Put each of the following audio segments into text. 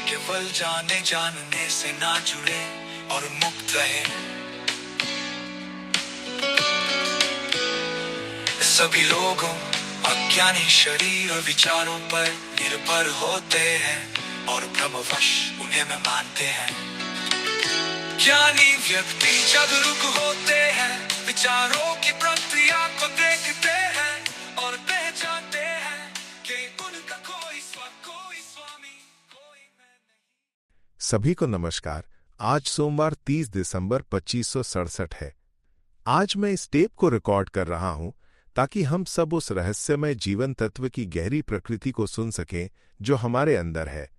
केवल जाने जानने से ना जुड़े और मुक्त रहे। सभी लोगों अज्ञानी शरीर और विचारों पर निर्भर होते हैं और भ्रमवश उन्हें में मानते हैं। ज्ञानी व्यक्ति जागरूक होते हैं, विचारों की प्रक्रिया को देखते हैं और पहचानते हैं कि उनका कोई स्वामी कोई मैं नहीं। सभी को नमस्कार। आज सोमवार 30 दिसंबर 2567 है। आज मैं इस टेप को रिकॉर्ड कर रहा हूं ताकि हम सब उस रहस्यमय जीवन तत्व की गहरी प्रकृति को सुन सकें जो हमारे अंदर है।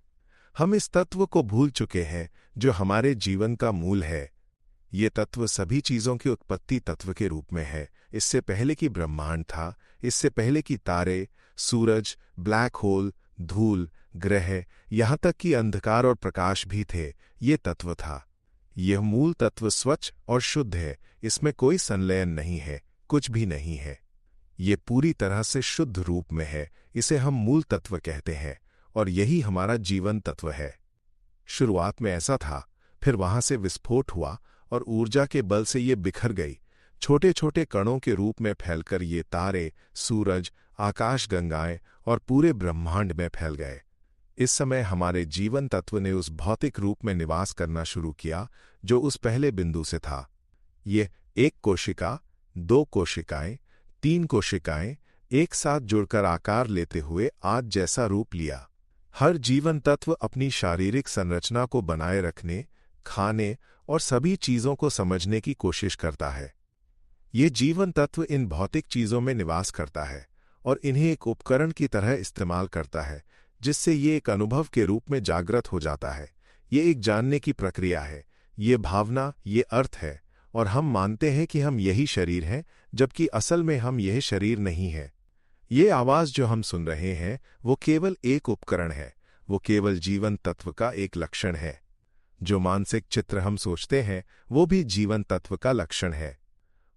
हम इस तत्व को भूल चुके हैं जो हमारे जीवन का मूल है। ये तत्व सभी चीजों की उत्पत्ति तत्व के रूप में है। इससे पहले कि ब्रह्मांड था, इससे पहले कि तारे, सूरज, ब्लैक होल, धूल, ग्रह, यहां तक कि अंधकार और प्रकाश भी थे, ये तत्व था। यह मूल तत्व स्वच्छ और शुद्ध है। इसमें कोई संलयन नहीं है, कुछ भी नहीं है। ये पूरी तरह से शुद्ध रूप में है। इसे हम मूल तत्व कहते हैं और यही हमारा जीवन तत्व है। शुरुआत में ऐसा था, फिर वहां से विस्फोट हुआ और ऊर्जा के बल से ये बिखर गई। छोटे छोटे कणों के रूप में फैलकर ये तारे, सूरज, आकाशगंगाएं और पूरे ब्रह्मांड में फैल गए। इस समय हमारे जीवन तत्व ने उस भौतिक रूप में निवास करना शुरू किया जो उस पहले बिंदु से था। ये एक कोशिका, दो कोशिकाएं, तीन कोशिकाएं एक साथ जुड़कर आकार लेते हुए आज जैसा रूप लिया। हर जीवन तत्व अपनी शारीरिक संरचना को बनाए रखने, खाने और सभी चीजों को समझने की कोशिश करता है। ये जीवन तत्व इन भौतिक चीजों में निवास करता है और इन्हें एक उपकरण की तरह इस्तेमाल करता है, जिससे ये एक अनुभव के रूप में जागृत हो जाता है। ये एक जानने की प्रक्रिया है, ये भावना, ये अर्थ है, और हम मानते हैं कि हम यही शरीर हैं, जबकि असल में हम यह शरीर नहीं है। ये आवाज जो हम सुन रहे हैं वो केवल एक उपकरण है, वो केवल जीवन तत्व का एक लक्षण है। जो मानसिक चित्र हम सोचते हैं वो भी जीवन तत्व का लक्षण है।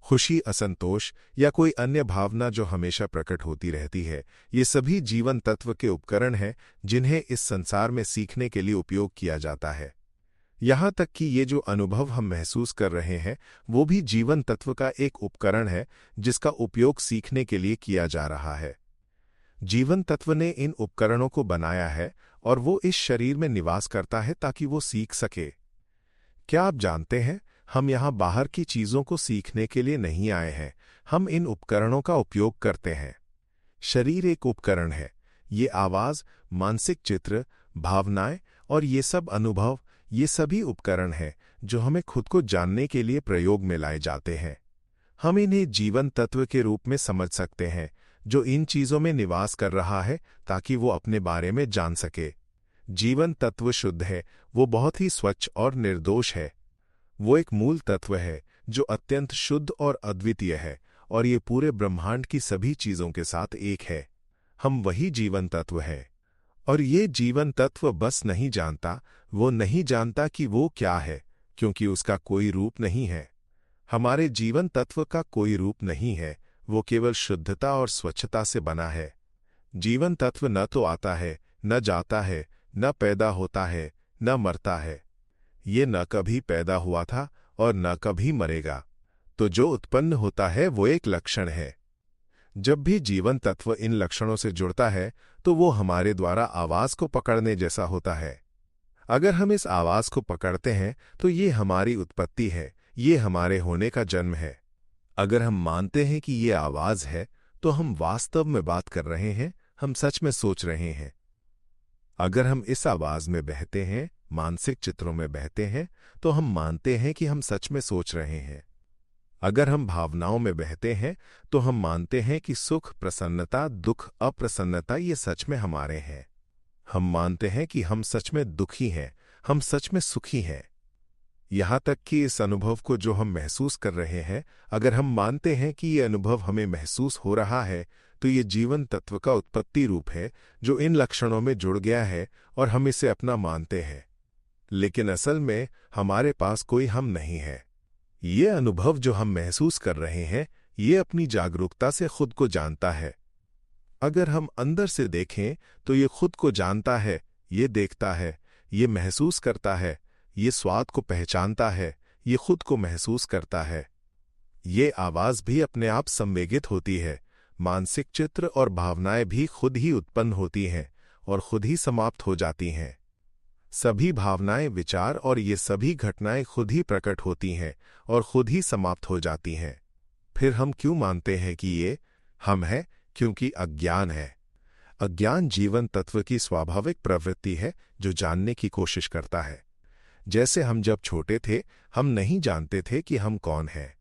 खुशी, असंतोष या कोई अन्य भावना जो हमेशा प्रकट होती रहती है, ये सभी जीवन तत्व के उपकरण हैं जिन्हें इस संसार में सीखने के लिए उपयोग किया जाता है। यहां तक कि ये जो अनुभव हम महसूस कर रहे हैं वो भी जीवन तत्व का एक उपकरण है जिसका उपयोग सीखने के लिए किया जा रहा है। जीवन तत्व ने इन उपकरणों को बनाया है और वो इस शरीर में निवास करता है ताकि वो सीख सके। क्या आप जानते हैं, हम यहां बाहर की चीजों को सीखने के लिए नहीं आए हैं, हम इन उपकरणों का उपयोग करते हैं। शरीर एक उपकरण है। ये आवाज, मानसिक चित्र, भावनाएं और ये सब अनुभव, ये सभी उपकरण हैं जो हमें खुद को जानने के लिए प्रयोग में लाए जाते हैं। हम इन्हें जीवन तत्व के रूप में समझ सकते हैं जो इन चीजों में निवास कर रहा है ताकि वो अपने बारे में जान सके। जीवन तत्व शुद्ध है, वो बहुत ही स्वच्छ और निर्दोष है। वो एक मूल तत्व है जो अत्यंत शुद्ध और अद्वितीय है और ये पूरे ब्रह्मांड की सभी चीजों के साथ एक है। हम वही जीवन तत्व हैं। और ये जीवन तत्व बस नहीं जानता, वो नहीं जानता कि वो क्या है, क्योंकि उसका कोई रूप नहीं है। हमारे जीवन तत्व का कोई रूप नहीं है, वो केवल शुद्धता और स्वच्छता से बना है। जीवन तत्व न तो आता है, न जाता है, न पैदा होता है, न मरता है। ये न कभी पैदा हुआ था और न कभी मरेगा। तो जो उत्पन्न होता है वो एक लक्षण है। जब भी जीवन तत्व इन लक्षणों से जुड़ता है तो वो हमारे द्वारा आवाज को पकड़ने जैसा होता है। अगर हम इस आवाज को पकड़ते हैं तो ये हमारी उत्पत्ति है, ये हमारे होने का जन्म है। अगर हम मानते हैं कि ये आवाज है तो हम वास्तव में बात कर रहे हैं, हम सच में सोच रहे हैं। अगर हम इस आवाज में बहते हैं, मानसिक चित्रों में बहते हैं, तो हम मानते हैं कि हम सच में सोच रहे हैं। अगर हम भावनाओं में बहते हैं तो हम मानते हैं कि सुख, प्रसन्नता, दुख, अप्रसन्नता ये सच में हमारे हैं। हम मानते हैं कि हम सच में दुखी हैं, हम सच में सुखी हैं। यहां तक कि इस अनुभव को जो हम महसूस कर रहे हैं, अगर हम मानते हैं कि ये अनुभव हमें महसूस हो रहा है, तो ये जीवन तत्व का उत्पत्ति रूप है जो इन लक्षणों में जुड़ गया है और हम इसे अपना मानते हैं। लेकिन असल में हमारे पास कोई हम नहीं है। ये अनुभव जो हम महसूस कर रहे हैं, ये अपनी जागरूकता से खुद को जानता है। अगर हम अंदर से देखें तो ये खुद को जानता है, ये देखता है, ये महसूस करता है, ये स्वाद को पहचानता है, ये खुद को महसूस करता है। ये आवाज भी अपने आप संवेगित होती है। मानसिक चित्र और भावनाएं भी खुद ही उत्पन्न होती हैं और खुद ही समाप्त हो जाती हैं। सभी भावनाएं, विचार और ये सभी घटनाएं खुद ही प्रकट होती हैं और खुद ही समाप्त हो जाती हैं। फिर हम क्यों मानते हैं कि ये हम हैं? क्योंकि अज्ञान है। अज्ञान जीवन तत्व की स्वाभाविक प्रवृत्ति है जो जानने की कोशिश करता है। जैसे हम जब छोटे थे, हम नहीं जानते थे कि हम कौन हैं।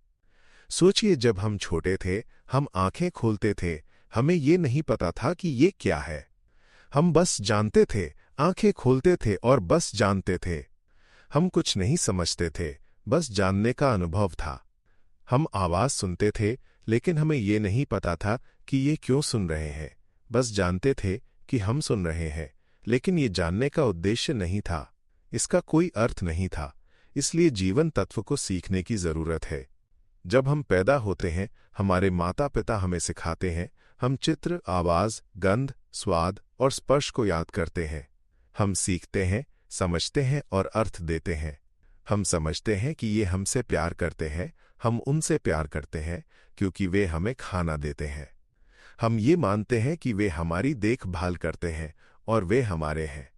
सोचिए, जब हम छोटे थे, हम आंखें खोलते थे, हमें ये नहीं पता था कि ये क्या है। हम बस जानते थे, आंखें खोलते थे और बस जानते थे। हम कुछ नहीं समझते थे, बस जानने का अनुभव था। हम आवाज सुनते थे, लेकिन हमें ये नहीं पता था कि ये क्यों सुन रहे हैं। बस जानते थे कि हम सुन रहे हैं, लेकिन ये जानने का उद्देश्य नहीं था, इसका कोई अर्थ नहीं था। इसलिए जीवन तत्व को सीखने की जरूरत है। जब हम पैदा होते हैं, हमारे माता पिता हमें सिखाते हैं। हम चित्र, आवाज, गंध, स्वाद और स्पर्श को याद करते हैं। हम सीखते हैं, समझते हैं और अर्थ देते हैं। हम समझते हैं कि ये हमसे प्यार करते हैं, हम उनसे प्यार करते हैं क्योंकि वे हमें खाना देते हैं। हम ये मानते हैं कि वे हमारी देखभाल करते हैं और वे हमारे हैं।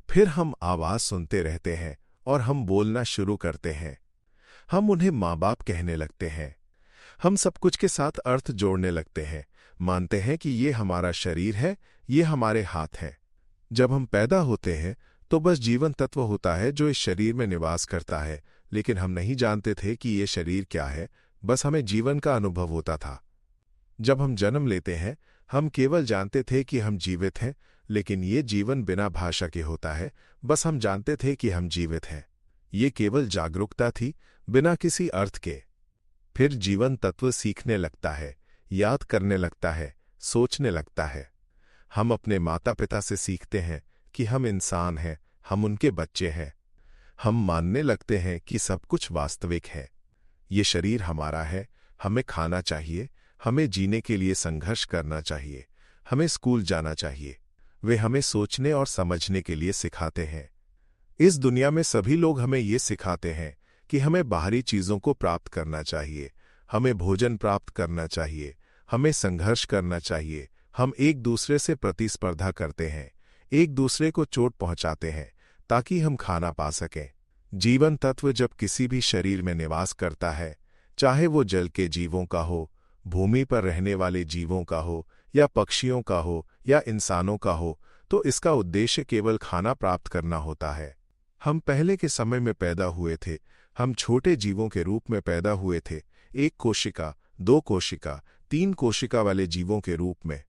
फिर हम आवाज सुनते रहते हैं और हम बोलना शुरू करते हैं। हम उन्हें माँ बाप कहने लगते हैं। हम सब कुछ के साथ अर्थ जोड़ने लगते हैं, मानते हैं कि ये हमारा शरीर है, ये हमारे हाथ हैं। जब हम पैदा होते हैं तो बस जीवन तत्व होता है जो इस शरीर में निवास करता है, लेकिन हम नहीं जानते थे कि ये शरीर क्या है, बस हमें जीवन का अनुभव होता था। जब हम जन्म लेते हैं, हम केवल जानते थे कि हम जीवित हैं, लेकिन ये जीवन बिना भाषा के होता है, बस हम जानते थे कि हम जीवित हैं। ये केवल जागरूकता थी, बिना किसी अर्थ के। फिर जीवन तत्व सीखने लगता है, याद करने लगता है, सोचने लगता है। हम अपने माता पिता से सीखते हैं कि हम इंसान हैं, हम उनके बच्चे हैं। हम मानने लगते हैं कि सब कुछ वास्तविक है। ये शरीर हमारा है, हमें खाना चाहिए, हमें जीने के लिए संघर्ष करना चाहिए, हमें स्कूल जाना चाहिए। वे हमें सोचने और समझने के लिए सिखाते हैं। इस दुनिया में सभी लोग हमें ये सिखाते हैं कि हमें बाहरी चीजों को प्राप्त करना चाहिए, हमें भोजन प्राप्त करना चाहिए, हमें संघर्ष करना चाहिए। हम एक दूसरे से प्रतिस्पर्धा करते हैं, एक दूसरे को चोट पहुंचाते हैं ताकि हम खाना पा सकें। जीवन तत्व जब किसी भी शरीर में निवास करता है, चाहे वो जल के जीवों का हो, भूमि पर रहने वाले जीवों का हो, या पक्षियों का हो, या इंसानों का हो, तो इसका उद्देश्य केवल खाना प्राप्त करना होता है। हम पहले के समय में पैदा हुए थे, हम छोटे जीवों के रूप में पैदा हुए थे, 1 कोशिका, 2 कोशिका, 3 कोशिका वाले जीवों के रूप में।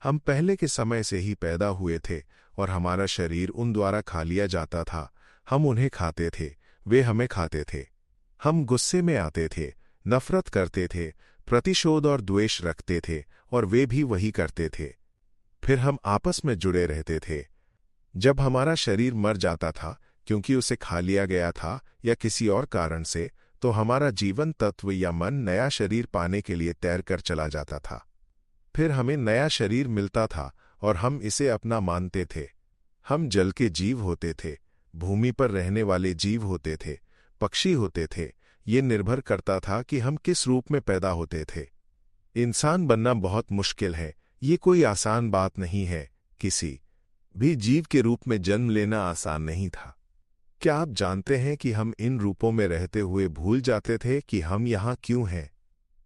हम पहले के समय से ही पैदा हुए थे और हमारा शरीर उन द्वारा खा लिया जाता था। हम उन्हें खाते थे, वे हमें खाते थे। हम गुस्से में आते थे, नफरत करते थे, प्रतिशोध और द्वेष रखते थे और वे भी वही करते थे। फिर हम आपस में जुड़े रहते थे। जब हमारा शरीर मर जाता था क्योंकि उसे खा लिया गया था या किसी और कारण से, तो हमारा जीवन तत्व या मन नया शरीर पाने के लिए तैरकर चला जाता था। फिर हमें नया शरीर मिलता था और हम इसे अपना मानते थे। हम जल के जीव होते थे, भूमि पर रहने वाले जीव होते थे, पक्षी होते थे। ये निर्भर करता था कि हम किस रूप में पैदा होते थे। इंसान बनना बहुत मुश्किल है, ये कोई आसान बात नहीं है। किसी भी जीव के रूप में जन्म लेना आसान नहीं था। क्या आप जानते हैं कि हम इन रूपों में रहते हुए भूल जाते थे कि हम यहाँ क्यों हैं?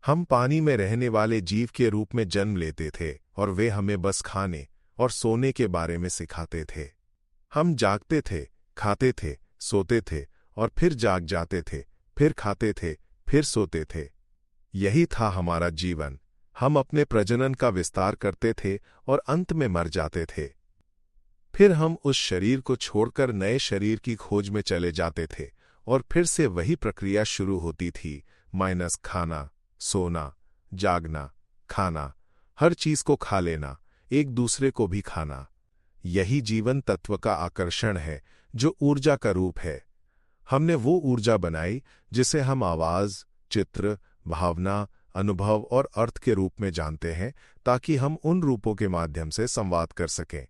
हम पानी में रहने वाले जीव के रूप में जन्म लेते थे और वे हमें बस खाने और सोने के बारे में सिखाते थे। हम जागते थे, खाते थे, सोते थे और फिर जाग जाते थे, फिर खाते थे, फिर सोते थे। यही था हमारा जीवन। हम अपने प्रजनन का विस्तार करते थे और अंत में मर जाते थे। फिर हम उस शरीर को छोड़कर नए शरीर की खोज में चले जाते थे और फिर से वही प्रक्रिया शुरू होती थी, माइनस खाना, सोना, जागना, खाना, हर चीज को खा लेना, एक दूसरे को भी खाना। यही जीवन तत्व का आकर्षण है, जो ऊर्जा का रूप है। हमने वो ऊर्जा बनाई जिसे हम आवाज, चित्र, भावना, अनुभव और अर्थ के रूप में जानते हैं, ताकि हम उन रूपों के माध्यम से संवाद कर सकें।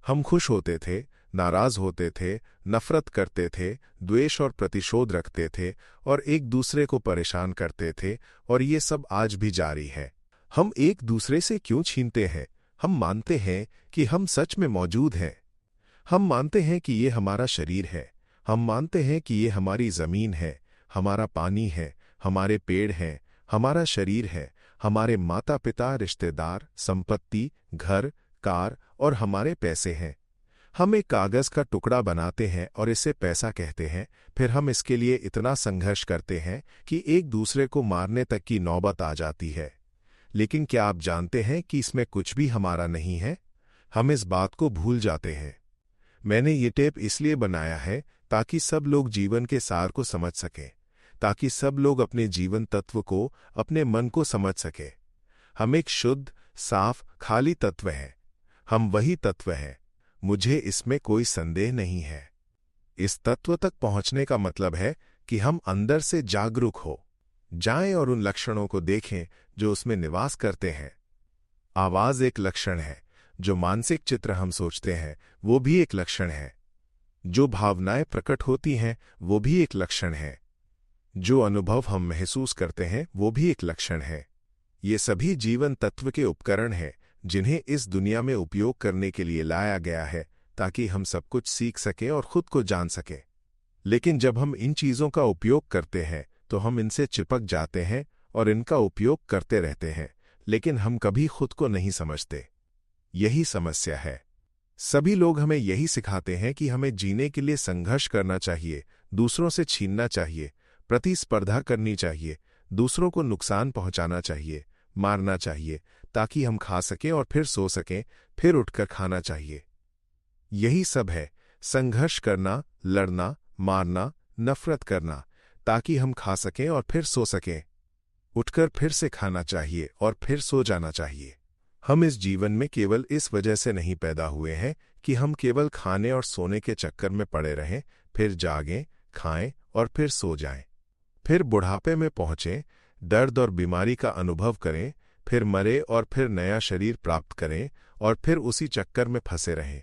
हम खुश होते थे, नाराज होते थे, नफरत करते थे, द्वेष और प्रतिशोध रखते थे और एक दूसरे को परेशान करते थे, और ये सब आज भी जारी है। हम एक दूसरे से क्यों छीनते हैं? हम मानते हैं कि हम सच में मौजूद हैं। हम मानते हैं कि ये हमारा शरीर है। हम मानते हैं कि ये हमारी जमीन है, हमारा पानी है, हमारे पेड़ हैं, हमारा शरीर है, हमारे माता पिता, रिश्तेदार, संपत्ति, घर, कार और हमारे पैसे हैं। हम एक कागज का टुकड़ा बनाते हैं और इसे पैसा कहते हैं। फिर हम इसके लिए इतना संघर्ष करते हैं कि एक दूसरे को मारने तक की नौबत आ जाती है। लेकिन क्या आप जानते हैं कि इसमें कुछ भी हमारा नहीं है? हम इस बात को भूल जाते हैं। मैंने ये टेप इसलिए बनाया है ताकि सब लोग जीवन के सार को समझ सकें, ताकि सब लोग अपने जीवन तत्व को, अपने मन को समझ सकें। हम एक शुद्ध, साफ, खाली तत्व हैं। हम वही तत्व हैं। मुझे इसमें कोई संदेह नहीं है। इस तत्व तक पहुंचने का मतलब है कि हम अंदर से जागरूक हो जाएं और उन लक्षणों को देखें जो उसमें निवास करते हैं। आवाज एक लक्षण है। जो मानसिक चित्र हम सोचते हैं वो भी एक लक्षण है। जो भावनाएं प्रकट होती हैं वो भी एक लक्षण है। जो अनुभव हम महसूस करते हैं वो भी एक लक्षण है। ये सभी जीवन तत्व के उपकरण हैं जिन्हें इस दुनिया में उपयोग करने के लिए लाया गया है ताकि हम सब कुछ सीख सकें और खुद को जान सकें। लेकिन जब हम इन चीजों का उपयोग करते हैं तो हम इनसे चिपक जाते हैं और इनका उपयोग करते रहते हैं, लेकिन हम कभी खुद को नहीं समझते। यही समस्या है। सभी लोग हमें यही सिखाते हैं कि हमें जीने के लिए संघर्ष करना चाहिए, दूसरों से छीनना चाहिए, प्रतिस्पर्धा करनी चाहिए, दूसरों को नुकसान पहुंचाना चाहिए, मारना चाहिए ताकि हम खा सकें और फिर सो सकें, फिर उठकर खाना चाहिए। यही सब है, संघर्ष करना, लड़ना, मारना, नफरत करना ताकि हम खा सकें और फिर सो सकें, उठकर फिर से खाना चाहिए और फिर सो जाना चाहिए। हम इस जीवन में केवल इस वजह से नहीं पैदा हुए हैं कि हम केवल खाने और सोने के चक्कर में पड़े रहें, फिर जागें, खाएं और फिर सो जाएं, फिर बुढ़ापे में पहुंचें, दर्द और बीमारी का अनुभव करें, फिर मरे और फिर नया शरीर प्राप्त करें और फिर उसी चक्कर में फंसे रहें।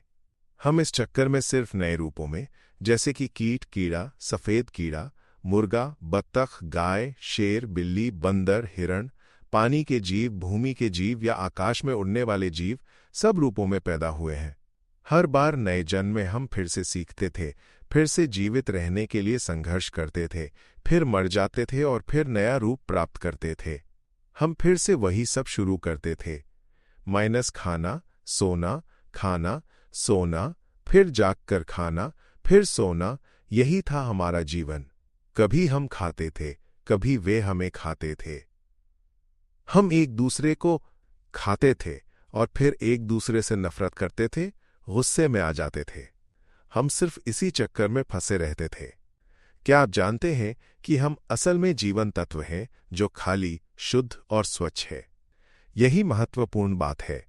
हम इस चक्कर में सिर्फ नए रूपों में, जैसे कि कीट, कीड़ा, सफेद कीड़ा, मुर्गा, बत्तख, गाय, शेर, बिल्ली, बंदर, हिरण, पानी के जीव, भूमि के जीव या आकाश में उड़ने वाले जीव, सब रूपों में पैदा हुए हैं। हर बार नए जन्म में हम फिर से सीखते थे, फिर से जीवित रहने के लिए संघर्ष करते थे, फिर मर जाते थे और फिर नया रूप प्राप्त करते थे। हम फिर से वही सब शुरू करते थे, माइनस खाना, सोना, खाना, सोना, फिर जागकर खाना, फिर सोना। यही था हमारा जीवन। कभी हम खाते थे, कभी वे हमें खाते थे। हम एक दूसरे को खाते थे और फिर एक दूसरे से नफरत करते थे, गुस्से में आ जाते थे। हम सिर्फ इसी चक्कर में फंसे रहते थे। क्या आप जानते हैं कि हम असल में जीवन तत्व हैं जो खाली, शुद्ध और स्वच्छ है? यही महत्वपूर्ण बात है।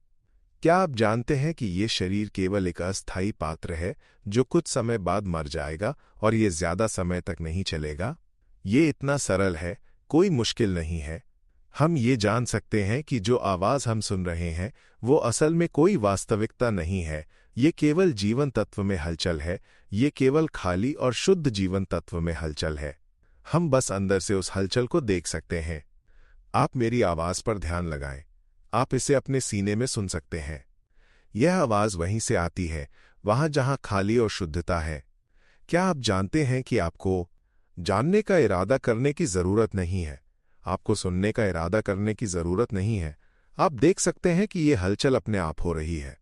क्या आप जानते हैं कि ये शरीर केवल एक अस्थायी पात्र है जो कुछ समय बाद मर जाएगा और ये ज्यादा समय तक नहीं चलेगा? ये इतना सरल है, कोई मुश्किल नहीं है। हम ये जान सकते हैं कि जो आवाज हम सुन रहे हैं वो असल में कोई वास्तविकता नहीं है। ये केवल जीवन तत्व में हलचल है। ये केवल खाली और शुद्ध जीवन तत्व में हलचल है। हम बस अंदर से उस हलचल को देख सकते हैं। आप मेरी आवाज पर ध्यान लगाएं। आप इसे अपने सीने में सुन सकते हैं। यह आवाज वहीं से आती है, वहां जहां खाली और शुद्धता है। क्या आप जानते हैं कि आपको जानने का इरादा करने की जरूरत नहीं है, आपको सुनने का इरादा करने की जरूरत नहीं है। आप देख सकते हैं कि यह हलचल अपने आप हो रही है।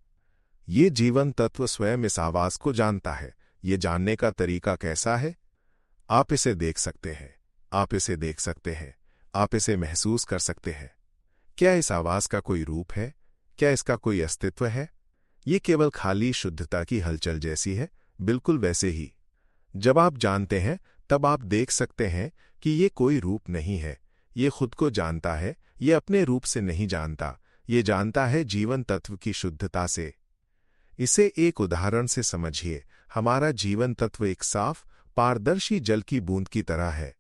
ये जीवन तत्व स्वयं इस आवाज को जानता है। ये जानने का तरीका कैसा है? आप इसे देख सकते हैं, आप इसे देख सकते हैं, आप इसे महसूस कर सकते हैं। क्या इस आवाज का कोई रूप है? क्या इसका कोई अस्तित्व है? ये केवल खाली शुद्धता की हलचल जैसी है, बिल्कुल वैसे ही। जब आप जानते हैं तब आप देख सकते हैं कि ये कोई रूप नहीं है। ये खुद को जानता है। ये अपने रूप से नहीं जानता, ये जानता है जीवन तत्व की शुद्धता से। इसे एक उदाहरण से समझिए। हमारा जीवन तत्व एक साफ, पारदर्शी जल की बूंद की तरह है।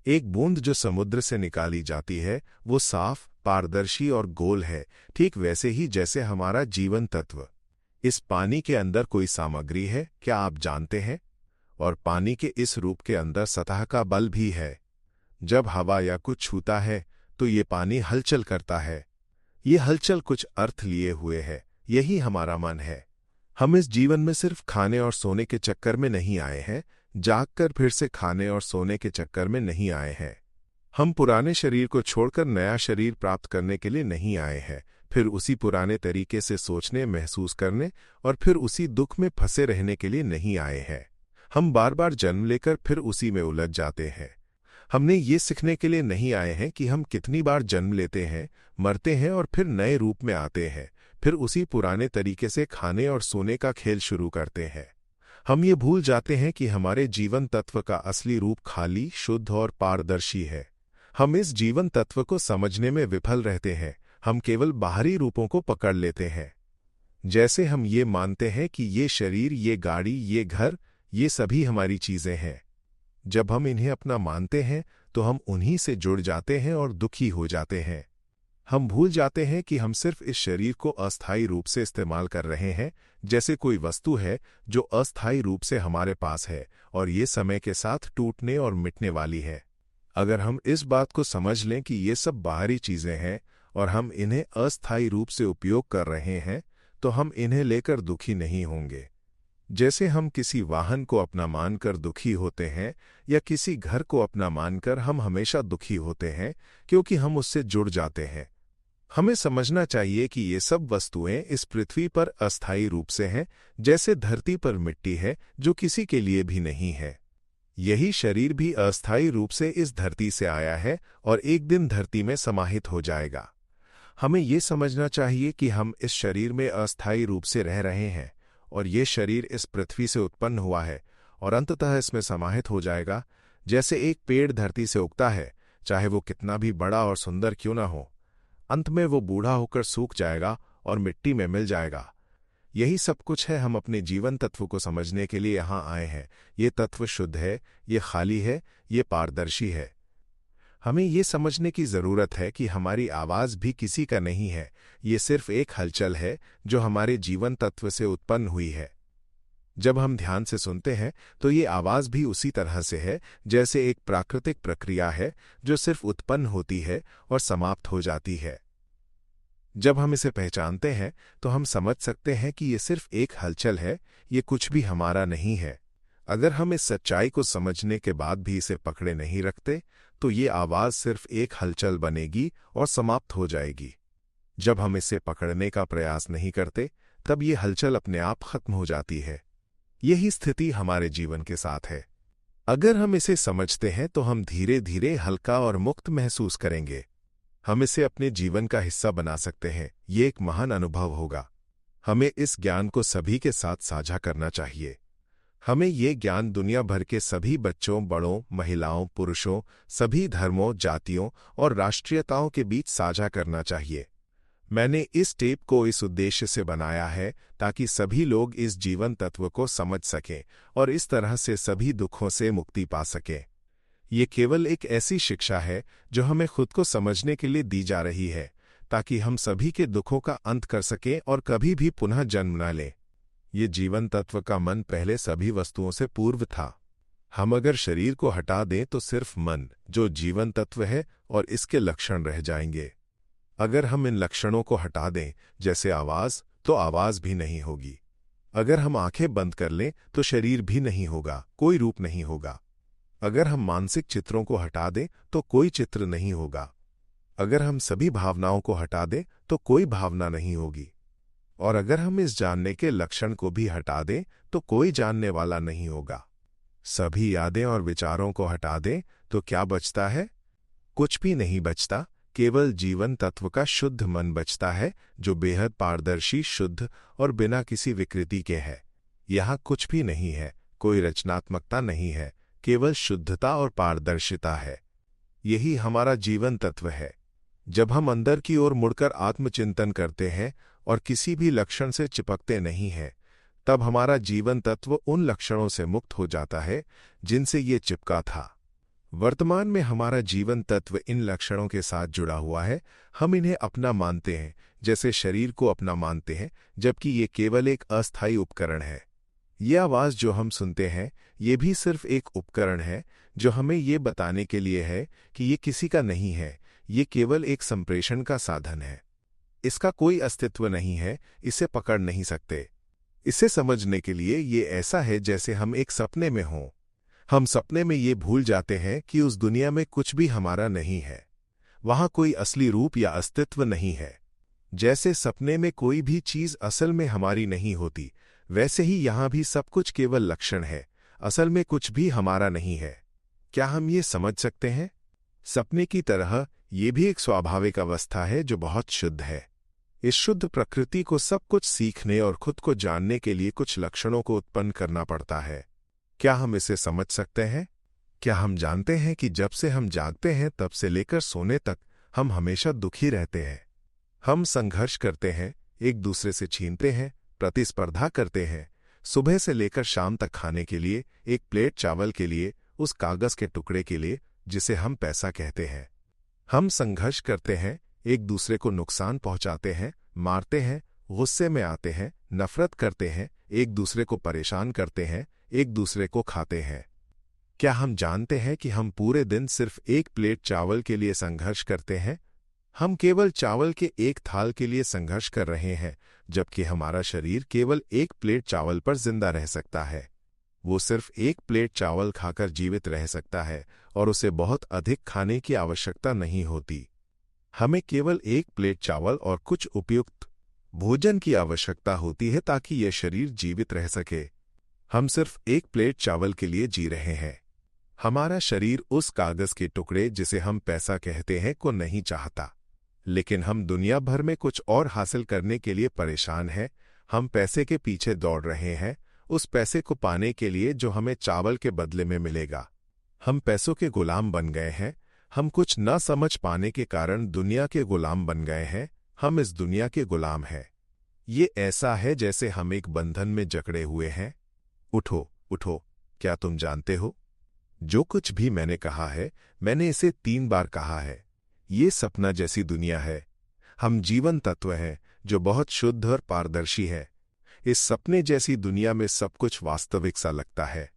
एक बूंद जो समुद्र से निकाली जाती है वो साफ, पारदर्शी और गोल है, ठीक वैसे ही जैसे हमारा जीवन तत्व। इस पानी के अंदर कोई सामग्री है, क्या आप जानते हैं? और पानी के इस रूप के अंदर सतह का बल भी है। जब हवा या कुछ छूता है तो ये पानी हलचल करता है। ये हलचल कुछ अर्थ लिए हुए है। यही हमारा मन है। हम इस जीवन में सिर्फ खाने और सोने के चक्कर में नहीं आए हैं, जागकर फिर से खाने और सोने के चक्कर में नहीं आए हैं। हम पुराने शरीर को छोड़कर नया शरीर प्राप्त करने के लिए नहीं आए हैं, फिर उसी पुराने तरीके से सोचने, महसूस करने और फिर उसी दुख में फंसे रहने के लिए नहीं आए हैं। हम बार बार जन्म लेकर फिर उसी में उलझ जाते हैं। हमने ये सीखने के लिए नहीं आए हैं कि हम कितनी बार जन्म लेते हैं, मरते हैं और फिर नए रूप में आते हैं, फिर उसी पुराने तरीके से खाने और सोने का खेल शुरू करते हैं। हम ये भूल जाते हैं कि हमारे जीवन तत्व का असली रूप खाली, शुद्ध और पारदर्शी है। हम इस जीवन तत्व को समझने में विफल रहते हैं। हम केवल बाहरी रूपों को पकड़ लेते हैं। जैसे हम ये मानते हैं कि ये शरीर, ये गाड़ी, ये घर, ये सभी हमारी चीजें हैं। जब हम इन्हें अपना मानते हैं तो हम उन्हीं से जुड़ जाते हैं और दुखी हो जाते हैं। हम भूल जाते हैं कि हम सिर्फ इस शरीर को अस्थायी रूप से इस्तेमाल कर रहे हैं, जैसे कोई वस्तु है जो अस्थायी रूप से हमारे पास है और ये समय के साथ टूटने और मिटने वाली है। अगर हम इस बात को समझ लें कि ये सब बाहरी चीजें हैं और हम इन्हें अस्थायी रूप से उपयोग कर रहे हैं, तो हम इन्हें लेकर दुखी नहीं होंगे। जैसे हम किसी वाहन को अपना मानकर दुखी होते हैं या किसी घर को अपना मानकर हम हमेशा दुखी होते हैं, क्योंकि हम उससे जुड़ जाते हैं। हमें समझना चाहिए कि ये सब वस्तुएं इस पृथ्वी पर अस्थायी रूप से हैं, जैसे धरती पर मिट्टी है जो किसी के लिए भी नहीं है। यही शरीर भी अस्थायी रूप से इस धरती से आया है और एक दिन धरती में समाहित हो जाएगा। हमें ये समझना चाहिए कि हम इस शरीर में अस्थायी रूप से रह रहे हैं और ये शरीर इस पृथ्वी से उत्पन्न हुआ है और अंततः इसमें समाहित हो जाएगा। जैसे एक पेड़ धरती से उगता है, चाहे वो कितना भी बड़ा और सुंदर क्यों ना हो, अंत में वो बूढ़ा होकर सूख जाएगा और मिट्टी में मिल जाएगा। यही सब कुछ है। हम अपने जीवन तत्व को समझने के लिए यहाँ आए हैं। ये तत्व शुद्ध है, ये खाली है, ये पारदर्शी है। हमें ये समझने की जरूरत है कि हमारी आवाज भी किसी का नहीं है। ये सिर्फ एक हलचल है जो हमारे जीवन तत्व से उत्पन्न हुई है। जब हम ध्यान से सुनते हैं तो ये आवाज भी उसी तरह से है जैसे एक प्राकृतिक प्रक्रिया है जो सिर्फ उत्पन्न होती है और समाप्त हो जाती है। जब हम इसे पहचानते हैं तो हम समझ सकते हैं कि ये सिर्फ एक हलचल है, ये कुछ भी हमारा नहीं है। अगर हम इस सच्चाई को समझने के बाद भी इसे पकड़े नहीं रखते तो ये आवाज सिर्फ एक हलचल बनेगी और समाप्त हो जाएगी। जब हम इसे पकड़ने का प्रयास नहीं करते तब ये हलचल अपने आप खत्म हो जाती है। यही स्थिति हमारे जीवन के साथ है। अगर हम इसे समझते हैं तो हम धीरे धीरे हल्का और मुक्त महसूस करेंगे। हम इसे अपने जीवन का हिस्सा बना सकते हैं। ये एक महान अनुभव होगा। हमें इस ज्ञान को सभी के साथ साझा करना चाहिए। हमें ये ज्ञान दुनिया भर के सभी बच्चों, बड़ों, महिलाओं, पुरुषों, सभी धर्मों, जातियों और राष्ट्रीयताओं के बीच साझा करना चाहिए। मैंने इस टेप को इस उद्देश्य से बनाया है ताकि सभी लोग इस जीवन तत्व को समझ सकें और इस तरह से सभी दुखों से मुक्ति पा सकें। ये केवल एक ऐसी शिक्षा है जो हमें खुद को समझने के लिए दी जा रही है ताकि हम सभी के दुखों का अंत कर सकें और कभी भी पुनः जन्म न लें। ये जीवन तत्व का मन पहले सभी वस्तुओं से पूर्व था। हम अगर शरीर को हटा दें तो सिर्फ मन, जो जीवन तत्व है, और इसके लक्षण रह जाएंगे। अगर हम इन लक्षणों को हटा दें, जैसे आवाज, तो आवाज भी नहीं होगी। अगर हम आंखें बंद कर लें तो शरीर भी नहीं होगा, कोई रूप नहीं होगा। अगर हम मानसिक चित्रों को हटा दें तो कोई चित्र नहीं होगा। अगर हम सभी भावनाओं को हटा दें तो कोई भावना नहीं होगी। और अगर हम इस जानने के लक्षण को भी हटा दें तो कोई जानने वाला नहीं होगा। सभी यादें और विचारों को हटा दें तो क्या बचता है? कुछ भी नहीं बचता। केवल जीवन तत्व का शुद्ध मन बचता है, जो बेहद पारदर्शी, शुद्ध और बिना किसी विकृति के है। यहाँ कुछ भी नहीं है, कोई रचनात्मकता नहीं है, केवल शुद्धता और पारदर्शिता है। यही हमारा जीवन तत्व है। जब हम अंदर की ओर मुड़कर आत्मचिंतन करते हैं और किसी भी लक्षण से चिपकते नहीं हैं, तब हमारा जीवन तत्व उन लक्षणों से मुक्त हो जाता है जिनसे ये चिपका था। वर्तमान में हमारा जीवन तत्व इन लक्षणों के साथ जुड़ा हुआ है। हम इन्हें अपना मानते हैं, जैसे शरीर को अपना मानते हैं, जबकि ये केवल एक अस्थायी उपकरण है। ये आवाज़ जो हम सुनते हैं, ये भी सिर्फ एक उपकरण है जो हमें ये बताने के लिए है कि ये किसी का नहीं है। ये केवल एक संप्रेषण का साधन है। इसका कोई अस्तित्व नहीं है, इसे पकड़ नहीं सकते। इसे समझने के लिए ये ऐसा है जैसे हम एक सपने में हों। हम सपने में ये भूल जाते हैं कि उस दुनिया में कुछ भी हमारा नहीं है। वहां कोई असली रूप या अस्तित्व नहीं है। जैसे सपने में कोई भी चीज असल में हमारी नहीं होती, वैसे ही यहां भी सब कुछ केवल लक्षण है। असल में कुछ भी हमारा नहीं है। क्या हम ये समझ सकते हैं? सपने की तरह ये भी एक स्वाभाविक अवस्था है जो बहुत शुद्ध है। इस शुद्ध प्रकृति को सब कुछ सीखने और खुद को जानने के लिए कुछ लक्षणों को उत्पन्न करना पड़ता है। क्या हम इसे समझ सकते हैं? क्या हम जानते हैं कि जब से हम जागते हैं तब से लेकर सोने तक हम हमेशा दुखी रहते हैं? हम संघर्ष करते हैं, एक दूसरे से छीनते हैं, प्रतिस्पर्धा करते हैं, सुबह से लेकर शाम तक खाने के लिए, एक प्लेट चावल के लिए, उस कागज के टुकड़े के लिए जिसे हम पैसा कहते हैं। हम संघर्ष करते हैं, एक दूसरे को नुकसान पहुंचाते हैं, मारते हैं, गुस्से में आते हैं, नफरत करते हैं, एक दूसरे को परेशान करते हैं, एक दूसरे को खाते हैं। क्या हम जानते हैं कि हम पूरे दिन सिर्फ एक प्लेट चावल के लिए संघर्ष करते हैं? हम केवल चावल के एक थाल के लिए संघर्ष कर रहे हैं, जबकि हमारा शरीर केवल एक प्लेट चावल पर जिंदा रह सकता है। वो सिर्फ एक प्लेट चावल खाकर जीवित रह सकता है और उसे बहुत अधिक खाने की आवश्यकता नहीं होती। हमें केवल एक प्लेट चावल और कुछ उपयुक्त भोजन की आवश्यकता होती है ताकि यह शरीर जीवित रह सके। हम सिर्फ एक प्लेट चावल के लिए जी रहे हैं। हमारा शरीर उस कागज के टुकड़े जिसे हम पैसा कहते हैं को नहीं चाहता, लेकिन हम दुनिया भर में कुछ और हासिल करने के लिए परेशान हैं। हम पैसे के पीछे दौड़ रहे हैं, उस पैसे को पाने के लिए जो हमें चावल के बदले में मिलेगा। हम पैसों के गुलाम बन गए हैं। हम कुछ न समझ पाने के कारण दुनिया के गुलाम बन गए हैं। हम इस दुनिया के गुलाम हैं। ये ऐसा है जैसे हम एक बंधन में जकड़े हुए हैं। उठो, उठो, क्या तुम जानते हो? जो कुछ भी मैंने कहा है, मैंने इसे 3 बार कहा है। ये सपना जैसी दुनिया है। हम जीवन तत्व हैं जो बहुत शुद्ध और पारदर्शी है। इस सपने जैसी दुनिया में सब कुछ वास्तविक सा लगता है।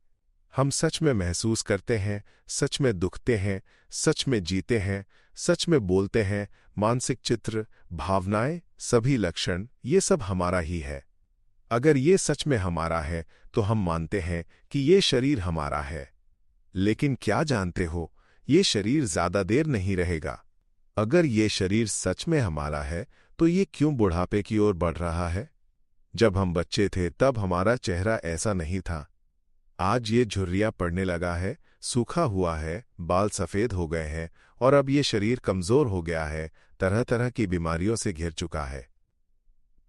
हम सच में महसूस करते हैं, सच में दुखते हैं, सच में जीते हैं, सच में बोलते हैं। मानसिक चित्र, भावनाएं, सभी लक्षण, ये सब हमारा ही है। अगर ये सच में हमारा है तो हम मानते हैं कि ये शरीर हमारा है। लेकिन क्या जानते हो, ये शरीर ज्यादा देर नहीं रहेगा। अगर ये शरीर सच में हमारा है तो ये क्यों बुढ़ापे की ओर बढ़ रहा है? जब हम बच्चे थे तब हमारा चेहरा ऐसा नहीं था। आज ये झुर्रियां पड़ने लगा है, सूखा हुआ है, बाल सफेद हो गए हैं और अब ये शरीर कमजोर हो गया है, तरह तरह की बीमारियों से घिर चुका है।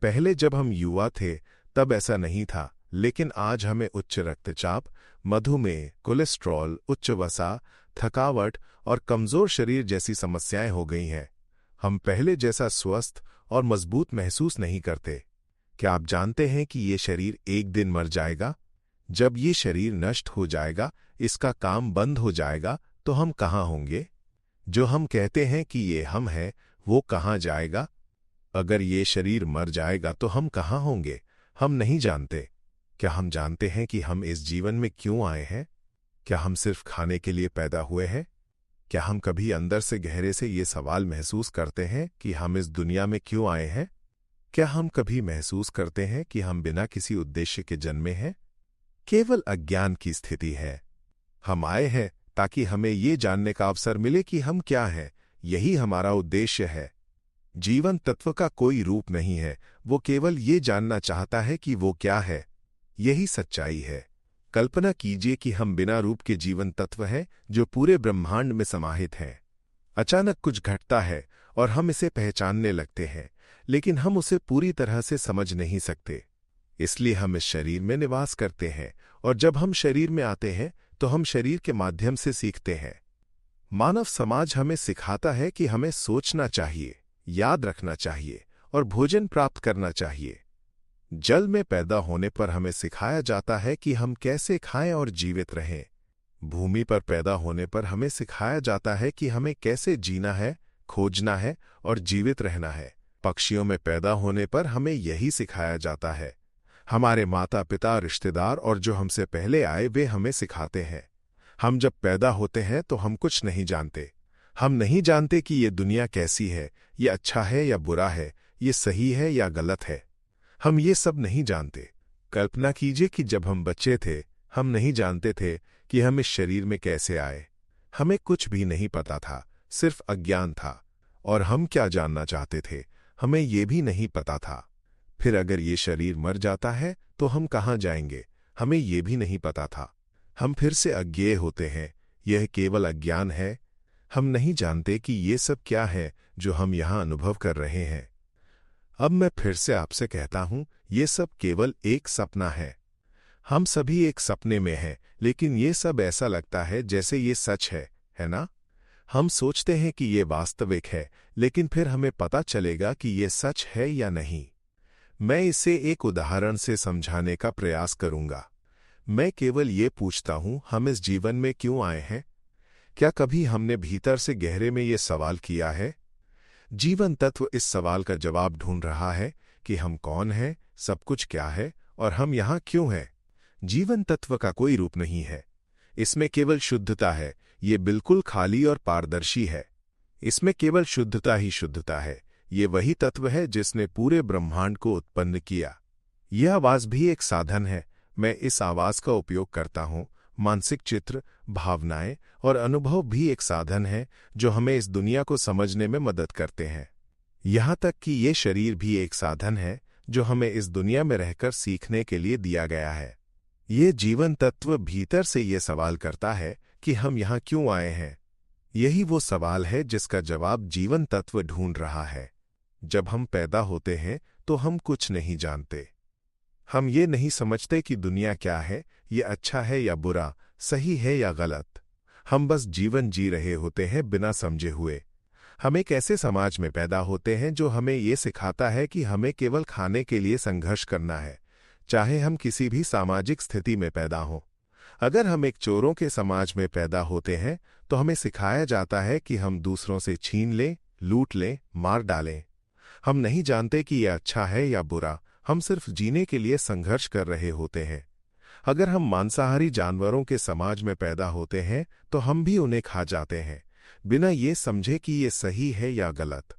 पहले जब हम युवा थे तब ऐसा नहीं था, लेकिन आज हमें उच्च रक्तचाप, मधुमेह, कोलेस्ट्रॉल, उच्च वसा, थकावट और कमजोर शरीर जैसी समस्याएं हो गई हैं। हम पहले जैसा स्वस्थ और मजबूत महसूस नहीं करते। क्या आप जानते हैं कि ये शरीर एक दिन मर जाएगा? जब ये शरीर नष्ट हो जाएगा, इसका काम बंद हो जाएगा, तो हम कहाँ होंगे? जो हम कहते हैं कि ये हम हैं, वो कहाँ जाएगा? अगर ये शरीर मर जाएगा तो हम कहाँ होंगे? हम नहीं जानते। क्या हम जानते हैं कि हम इस जीवन में क्यों आए हैं? क्या हम सिर्फ खाने के लिए पैदा हुए हैं? क्या हम कभी अंदर से गहरे से ये सवाल महसूस करते हैं कि हम इस दुनिया में क्यों आए हैं? क्या हम कभी महसूस करते हैं कि हम बिना किसी उद्देश्य के जन्मे हैं? केवल अज्ञान की स्थिति है। हम आए हैं ताकि हमें ये जानने का अवसर मिले कि हम क्या हैं। यही हमारा उद्देश्य है। जीवन तत्व का कोई रूप नहीं है, वो केवल ये जानना चाहता है कि वो क्या है। यही सच्चाई है। कल्पना कीजिए कि हम बिना रूप के जीवन तत्व हैं जो पूरे ब्रह्मांड में समाहित हैं। अचानक कुछ घटता है और हम इसे पहचानने लगते हैं, लेकिन हम उसे पूरी तरह से समझ नहीं सकते। इसलिए हम इस शरीर में निवास करते हैं, और जब हम शरीर में आते हैं तो हम शरीर के माध्यम से सीखते हैं। मानव समाज हमें सिखाता है कि हमें सोचना चाहिए, याद रखना चाहिए और भोजन प्राप्त करना चाहिए। जल में पैदा होने पर हमें सिखाया जाता है कि हम कैसे खाएं और जीवित रहें। भूमि पर पैदा होने पर हमें सिखाया जाता है कि हमें कैसे जीना है, खोजना है और जीवित रहना है। पक्षियों में पैदा होने पर हमें यही सिखाया जाता है। हमारे माता पिता, रिश्तेदार और जो हमसे पहले आए वे हमें सिखाते हैं। हम जब पैदा होते हैं तो हम कुछ नहीं जानते। हम नहीं जानते कि ये दुनिया कैसी है, ये अच्छा है या बुरा है, ये सही है या गलत है। हम ये सब नहीं जानते। कल्पना कीजिए कि जब हम बच्चे थे, हम नहीं जानते थे कि हम इस शरीर में कैसे आए। हमें कुछ भी नहीं पता था, सिर्फ अज्ञान था। और हम क्या जानना चाहते थे, हमें ये भी नहीं पता था। फिर अगर ये शरीर मर जाता है तो हम कहाँ जाएंगे, हमें ये भी नहीं पता था। हम फिर से अज्ञेय होते हैं। यह केवल अज्ञान है। हम नहीं जानते कि ये सब क्या है जो हम यहाँ अनुभव कर रहे हैं। अब मैं फिर से आपसे कहता हूं, ये सब केवल एक सपना है। हम सभी एक सपने में हैं, लेकिन ये सब ऐसा लगता है जैसे ये सच है ना? हम सोचते हैं कि ये वास्तविक है, लेकिन फिर हमें पता चलेगा कि ये सच है या नहीं। मैं इसे एक उदाहरण से समझाने का प्रयास करूंगा। मैं केवल ये पूछता हूं, हम इस जीवन में क्यों आए हैं? क्या कभी हमने भीतर से गहरे में ये सवाल किया है? जीवन तत्व इस सवाल का जवाब ढूंढ रहा है कि हम कौन हैं, सब कुछ क्या है और हम यहाँ क्यों हैं। जीवन तत्व का कोई रूप नहीं है। इसमें केवल शुद्धता है। ये बिल्कुल खाली और पारदर्शी है। इसमें केवल शुद्धता ही शुद्धता है। ये वही तत्व है जिसने पूरे ब्रह्मांड को उत्पन्न किया। यह आवाज भी एक साधन है। मैं इस आवाज का उपयोग करता हूं। मानसिक चित्र, भावनाएं और अनुभव भी एक साधन है जो हमें इस दुनिया को समझने में मदद करते हैं। यहां तक कि ये शरीर भी एक साधन है जो हमें इस दुनिया में रहकर सीखने के लिए दिया गया है। ये जीवन तत्व भीतर से ये सवाल करता है कि हम यहाँ क्यों आए हैं। यही वो सवाल है जिसका जवाब जीवन तत्व ढूंढ रहा है। जब हम पैदा होते हैं तो हम कुछ नहीं जानते। हम ये नहीं समझते कि दुनिया क्या है, ये अच्छा है या बुरा, सही है या गलत। हम बस जीवन जी रहे होते हैं बिना समझे हुए। हम एक ऐसे समाज में पैदा होते हैं जो हमें ये सिखाता है कि हमें केवल खाने के लिए संघर्ष करना है, चाहे हम किसी भी सामाजिक स्थिति में पैदा हों। अगर हम एक चोरों के समाज में पैदा होते हैं तो हमें सिखाया जाता है कि हम दूसरों से छीन लें, लूट लें, मार डालें। हम नहीं जानते कि यह अच्छा है या बुरा। हम सिर्फ जीने के लिए संघर्ष कर रहे होते हैं। अगर हम मांसाहारी जानवरों के समाज में पैदा होते हैं तो हम भी उन्हें खा जाते हैं, बिना ये समझे कि ये सही है या गलत।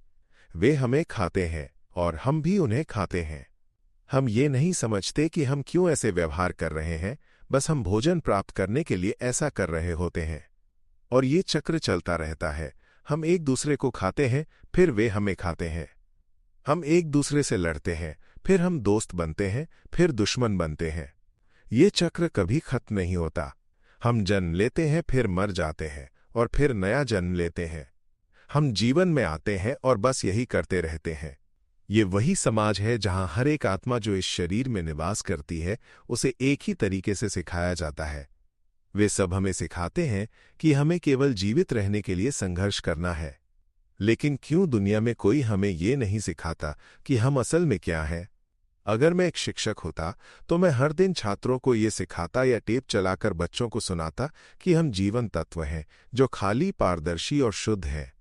वे हमें खाते हैं और हम भी उन्हें खाते हैं। हम ये नहीं समझते कि हम क्यों ऐसे व्यवहार कर रहे हैं, बस हम भोजन प्राप्त करने के लिए ऐसा कर रहे होते हैं। और ये चक्र चलता रहता है। हम एक दूसरे को खाते हैं, फिर वे हमें खाते हैं। हम एक दूसरे से लड़ते हैं, फिर हम दोस्त बनते हैं, फिर दुश्मन बनते हैं। ये चक्र कभी खत्म नहीं होता। हम जन्म लेते हैं, फिर मर जाते हैं और फिर नया जन्म लेते हैं। हम जीवन में आते हैं और बस यही करते रहते हैं। ये वही समाज है जहां हर एक आत्मा जो इस शरीर में निवास करती है उसे एक ही तरीके से सिखाया जाता है। वे सब हमें सिखाते हैं कि हमें केवल जीवित रहने के लिए संघर्ष करना है। लेकिन क्यों दुनिया में कोई हमें ये नहीं सिखाता कि हम असल में क्या हैं? अगर मैं एक शिक्षक होता तो मैं हर दिन छात्रों को ये सिखाता या टेप चलाकर बच्चों को सुनाता कि हम जीवन तत्व हैं जो खाली, पारदर्शी और शुद्ध हैं।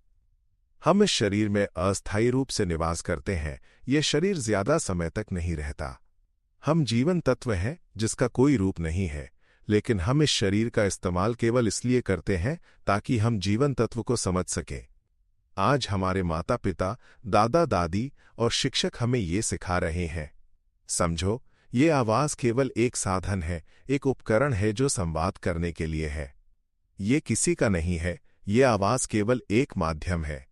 हम इस शरीर में अस्थायी रूप से निवास करते हैं। यह शरीर ज्यादा समय तक नहीं रहता। हम जीवन तत्व हैं जिसका कोई रूप नहीं है, लेकिन हम इस शरीर का इस्तेमाल केवल इसलिए करते हैं ताकि हम जीवन तत्व को समझ सकें। आज हमारे माता पिता, दादा दादी और शिक्षक हमें ये सिखा रहे हैं। समझो, ये आवाज केवल एक साधन है, एक उपकरण है जो संवाद करने के लिए है। ये किसी का नहीं है। ये आवाज केवल एक माध्यम है।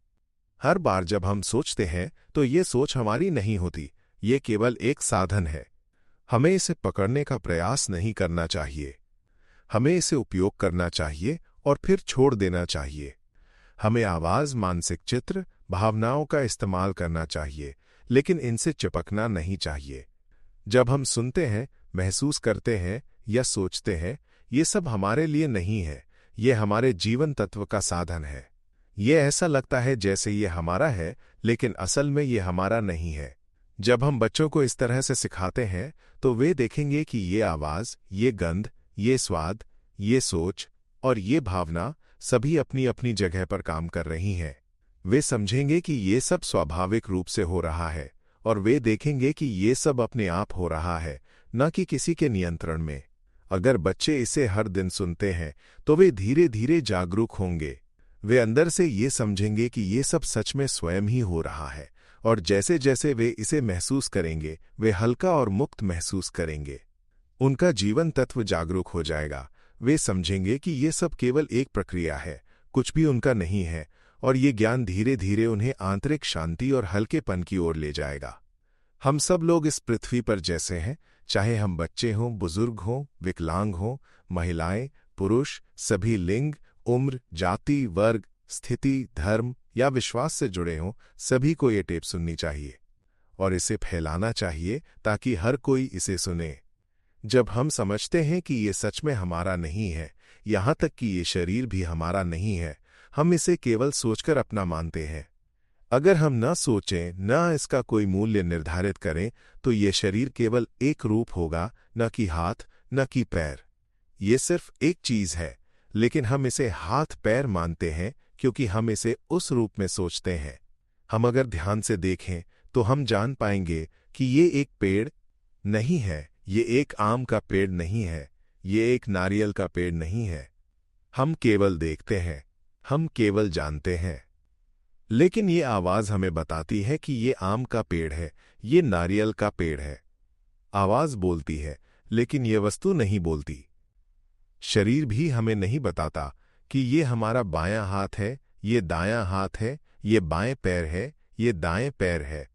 हर बार जब हम सोचते हैं तो ये सोच हमारी नहीं होती। ये केवल एक साधन है। हमें इसे पकड़ने का प्रयास नहीं करना चाहिए। हमें इसे उपयोग करना चाहिए और फिर छोड़ देना चाहिए। हमें आवाज, मानसिक चित्र, भावनाओं का इस्तेमाल करना चाहिए, लेकिन इनसे चिपकना नहीं चाहिए। जब हम सुनते हैं, महसूस करते हैं या सोचते हैं, ये सब हमारे लिए नहीं है। ये हमारे जीवन तत्व का साधन है। ये ऐसा लगता है जैसे ये हमारा है, लेकिन असल में ये हमारा नहीं है। जब हम बच्चों को इस तरह से सिखाते हैं तो वे देखेंगे कि ये आवाज, ये गंध, ये स्वाद, ये सोच और ये भावना सभी अपनी अपनी जगह पर काम कर रही हैं। वे समझेंगे कि ये सब स्वाभाविक रूप से हो रहा है, और वे देखेंगे कि ये सब अपने आप हो रहा है, न कि किसी के नियंत्रण में। अगर बच्चे इसे हर दिन सुनते हैं तो वे धीरे धीरे जागरूक होंगे। वे अंदर से ये समझेंगे कि ये सब सच में स्वयं ही हो रहा है, और जैसे जैसे वे इसे महसूस करेंगे वे हल्का और मुक्त महसूस करेंगे। उनका जीवन तत्व जागरूक हो जाएगा। वे समझेंगे कि ये सब केवल एक प्रक्रिया है, कुछ भी उनका नहीं है, और ये ज्ञान धीरे धीरे उन्हें आंतरिक शांति और हल्केपन की ओर ले जाएगा। हम सब लोग इस पृथ्वी पर जैसे हैं, चाहे हम बच्चे हों, बुजुर्ग हों, विकलांग हों, महिलाएं, पुरुष, सभी लिंग, उम्र, जाति, वर्ग, स्थिति, धर्म या विश्वास से जुड़े हों, सभी को ये टेप सुननी चाहिए और इसे फैलाना चाहिए ताकि हर कोई इसे सुने। जब हम समझते हैं कि ये सच में हमारा नहीं है, यहाँ तक कि ये शरीर भी हमारा नहीं है, हम इसे केवल सोचकर अपना मानते हैं। अगर हम न सोचें, न इसका कोई मूल्य निर्धारित करें, तो ये शरीर केवल एक रूप होगा, न कि हाथ, न कि पैर। ये सिर्फ एक चीज है, लेकिन हम इसे हाथ पैर मानते हैं क्योंकि हम इसे उस रूप में सोचते हैं। हम अगर ध्यान से देखें तो हम जान पाएंगे कि ये एक पेड़ नहीं है, ये एक आम का पेड़ नहीं है, ये एक नारियल का पेड़ नहीं है। हम केवल देखते हैं, हम केवल जानते हैं। लेकिन ये आवाज हमें बताती है कि ये आम का पेड़ है, ये नारियल का पेड़ है। आवाज बोलती है, लेकिन ये वस्तु नहीं बोलती। शरीर भी हमें नहीं बताता कि ये हमारा बायां हाथ है, ये दायां हाथ है, ये बाएं पैर है, ये दाएं पैर है।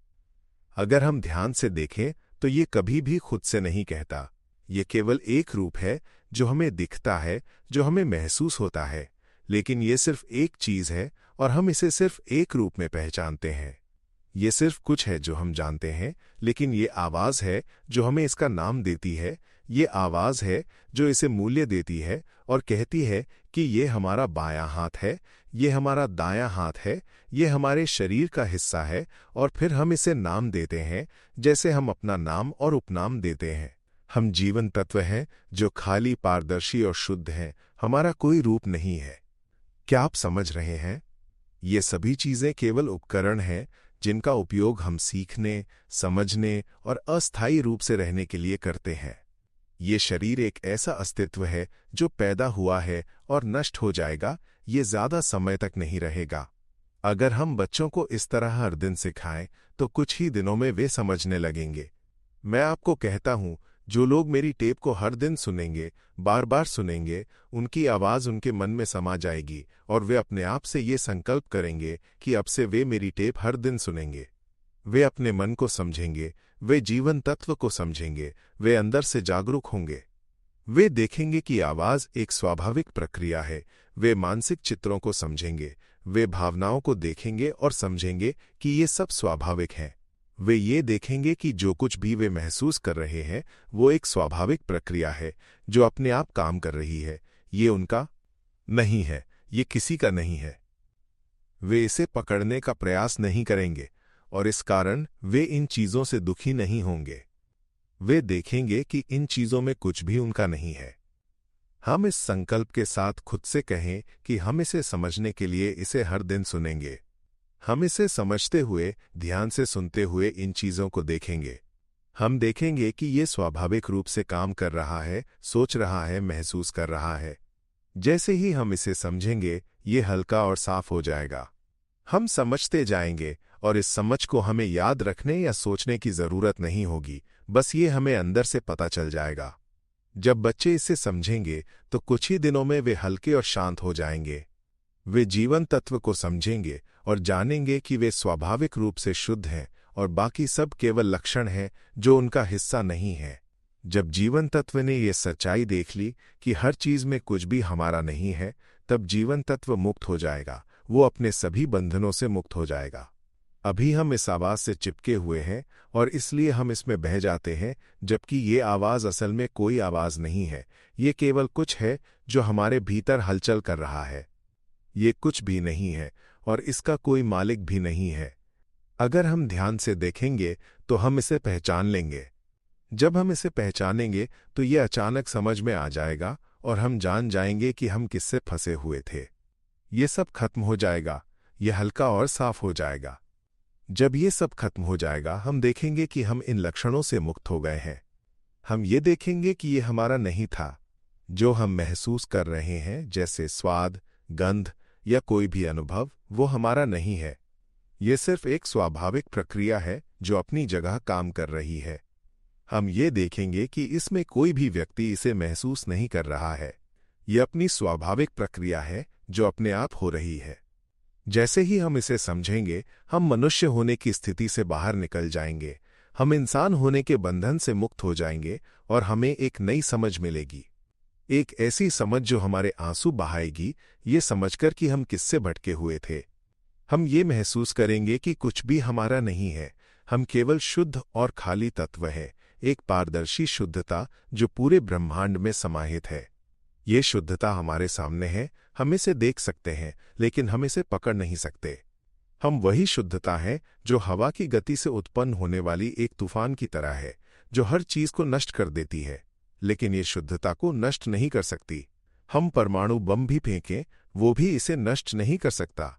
अगर हम ध्यान से देखें तो ये कभी भी खुद से नहीं कहता। ये केवल एक रूप है जो हमें दिखता है, जो हमें महसूस होता है, लेकिन ये सिर्फ एक चीज है और हम इसे सिर्फ एक रूप में पहचानते हैं। ये सिर्फ कुछ है जो हम जानते हैं, लेकिन ये आवाज है जो हमें इसका नाम देती है। ये आवाज है जो इसे मूल्य देती है और कहती है कि ये हमारा बायां हाथ है, ये हमारा दायां हाथ है, ये हमारे शरीर का हिस्सा है, और फिर हम इसे नाम देते हैं जैसे हम अपना नाम और उपनाम देते हैं। हम जीवन तत्व हैं जो खाली, पारदर्शी और शुद्ध हैं। हमारा कोई रूप नहीं है। क्या आप समझ रहे हैं? ये सभी चीजें केवल उपकरण हैं जिनका उपयोग हम सीखने, समझने और अस्थायी रूप से रहने के लिए करते हैं। ये शरीर एक ऐसा अस्तित्व है जो पैदा हुआ है और नष्ट हो जाएगा। ये ज्यादा समय तक नहीं रहेगा। अगर हम बच्चों को इस तरह हर दिन सिखाएं तो कुछ ही दिनों में वे समझने लगेंगे। मैं आपको कहता हूं, जो लोग मेरी टेप को हर दिन सुनेंगे, बार बार सुनेंगे, उनकी आवाज उनके मन में समा जाएगी और वे अपने आप से ये संकल्प करेंगे कि अब से वे मेरी टेप हर दिन सुनेंगे। वे अपने मन को समझेंगे, वे जीवन तत्व को समझेंगे, वे अंदर से जागरूक होंगे। वे देखेंगे कि आवाज एक स्वाभाविक प्रक्रिया है। वे मानसिक चित्रों को समझेंगे, वे भावनाओं को देखेंगे और समझेंगे कि ये सब स्वाभाविक हैं। वे ये देखेंगे कि जो कुछ भी वे महसूस कर रहे हैं वो एक स्वाभाविक प्रक्रिया है जो अपने आप काम कर रही है। ये उनका नहीं है, ये किसी का नहीं है। वे इसे पकड़ने का प्रयास नहीं करेंगे और इस कारण वे इन चीजों से दुखी नहीं होंगे। वे देखेंगे कि इन चीजों में कुछ भी उनका नहीं है। हम इस संकल्प के साथ खुद से कहें कि हम इसे समझने के लिए इसे हर दिन सुनेंगे। हम इसे समझते हुए, ध्यान से सुनते हुए इन चीजों को देखेंगे। हम देखेंगे कि ये स्वाभाविक रूप से काम कर रहा है, सोच रहा है, महसूस कर रहा है। जैसे ही हम इसे समझेंगे, ये हल्का और साफ हो जाएगा। हम समझते जाएंगे और इस समझ को हमें याद रखने या सोचने की जरूरत नहीं होगी, बस ये हमें अंदर से पता चल जाएगा। जब बच्चे इसे समझेंगे तो कुछ ही दिनों में वे हल्के और शांत हो जाएंगे। वे जीवन तत्व को समझेंगे और जानेंगे कि वे स्वाभाविक रूप से शुद्ध हैं और बाकी सब केवल लक्षण हैं जो उनका हिस्सा नहीं है। जब जीवन तत्व ने यह सच्चाई देख ली कि हर चीज में कुछ भी हमारा नहीं है, तब जीवन तत्व मुक्त हो जाएगा। वो अपने सभी बंधनों से मुक्त हो जाएगा। अभी हम इस आवाज से चिपके हुए हैं और इसलिए हम इसमें बह जाते हैं, जबकि ये आवाज असल में कोई आवाज नहीं है। ये केवल कुछ है जो हमारे भीतर हलचल कर रहा है। ये कुछ भी नहीं है और इसका कोई मालिक भी नहीं है। अगर हम ध्यान से देखेंगे तो हम इसे पहचान लेंगे। जब हम इसे पहचानेंगे तो ये अचानक समझ में आ जाएगा और हम जान जाएंगे कि हम किससे फंसे हुए थे। ये सब खत्म हो जाएगा, यह हल्का और साफ हो जाएगा। जब ये सब खत्म हो जाएगा, हम देखेंगे कि हम इन लक्षणों से मुक्त हो गए हैं। हम ये देखेंगे कि ये हमारा नहीं था। जो हम महसूस कर रहे हैं, जैसे स्वाद, गंध या कोई भी अनुभव, वो हमारा नहीं है। ये सिर्फ एक स्वाभाविक प्रक्रिया है जो अपनी जगह काम कर रही है। हम ये देखेंगे कि इसमें कोई भी व्यक्ति इसे महसूस नहीं कर रहा है। ये अपनी स्वाभाविक प्रक्रिया है जो अपने आप हो रही है। जैसे ही हम इसे समझेंगे, हम मनुष्य होने की स्थिति से बाहर निकल जाएंगे। हम इंसान होने के बंधन से मुक्त हो जाएंगे और हमें एक नई समझ मिलेगी। एक ऐसी समझ जो हमारे आंसू बहाएगी, ये समझकर कि हम किससे भटके हुए थे। हम ये महसूस करेंगे कि कुछ भी हमारा नहीं है। हम केवल शुद्ध और खाली तत्व है, एक पारदर्शी शुद्धता जो पूरे ब्रह्मांड में समाहित है। ये शुद्धता हमारे सामने है, हम इसे देख सकते हैं, लेकिन हम इसे पकड़ नहीं सकते। हम वही शुद्धता हैं जो हवा की गति से उत्पन्न होने वाली एक तूफान की तरह है, जो हर चीज को नष्ट कर देती है, लेकिन ये शुद्धता को नष्ट नहीं कर सकती। हम परमाणु बम भी फेंकें, वो भी इसे नष्ट नहीं कर सकता।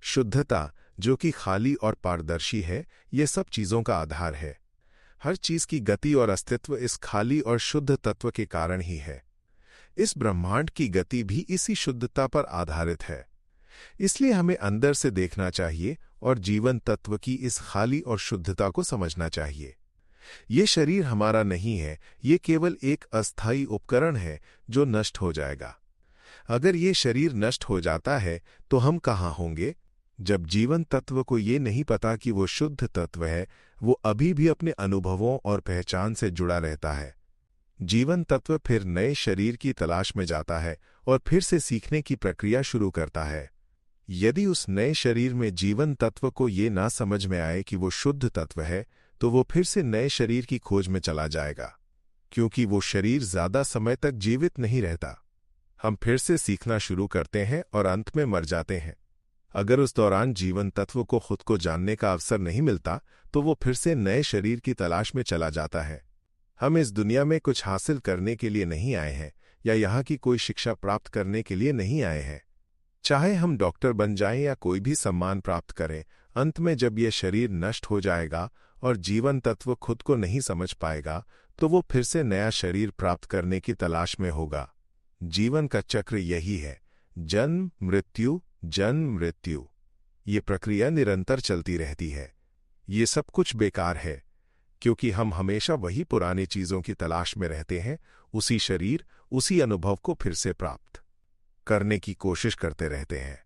शुद्धता, जो कि खाली और पारदर्शी है, ये सब चीजों का आधार है। हर चीज की गति और अस्तित्व इस खाली और शुद्ध तत्व के कारण ही है। इस ब्रह्मांड की गति भी इसी शुद्धता पर आधारित है। इसलिए हमें अंदर से देखना चाहिए और जीवन तत्व की इस खाली और शुद्धता को समझना चाहिए। ये शरीर हमारा नहीं है, ये केवल एक अस्थायी उपकरण है जो नष्ट हो जाएगा। अगर ये शरीर नष्ट हो जाता है तो हम कहाँ होंगे? जब जीवन तत्व को ये नहीं पता कि वो शुद्ध तत्व है, वो अभी भी अपने अनुभवों और पहचान से जुड़ा रहता है। जीवन तत्व फिर नए शरीर की तलाश में जाता है और फिर से सीखने की प्रक्रिया शुरू करता है। यदि उस नए शरीर में जीवन तत्व को ये ना समझ में आए कि वो शुद्ध तत्व है, तो वो फिर से नए शरीर की खोज में चला जाएगा, क्योंकि वो शरीर ज्यादा समय तक जीवित नहीं रहता। हम फिर से सीखना शुरू करते हैं और अंत में मर जाते हैं। अगर उस दौरान जीवन तत्व को खुद को जानने का अवसर नहीं मिलता, तो वो फिर से नए शरीर की तलाश में चला जाता है। हम इस दुनिया में कुछ हासिल करने के लिए नहीं आए हैं, या यहाँ की कोई शिक्षा प्राप्त करने के लिए नहीं आए हैं। चाहे हम डॉक्टर बन जाएं या कोई भी सम्मान प्राप्त करें, अंत में जब यह शरीर नष्ट हो जाएगा और जीवन तत्व खुद को नहीं समझ पाएगा, तो वो फिर से नया शरीर प्राप्त करने की तलाश में होगा। जीवन का चक्र यही है, जन्म मृत्यु जन्म मृत्यु। ये प्रक्रिया निरंतर चलती रहती है। ये सब कुछ बेकार है, क्योंकि हम हमेशा वही पुरानी चीजों की तलाश में रहते हैं, उसी शरीर, उसी अनुभव को फिर से प्राप्त करने की कोशिश करते रहते हैं।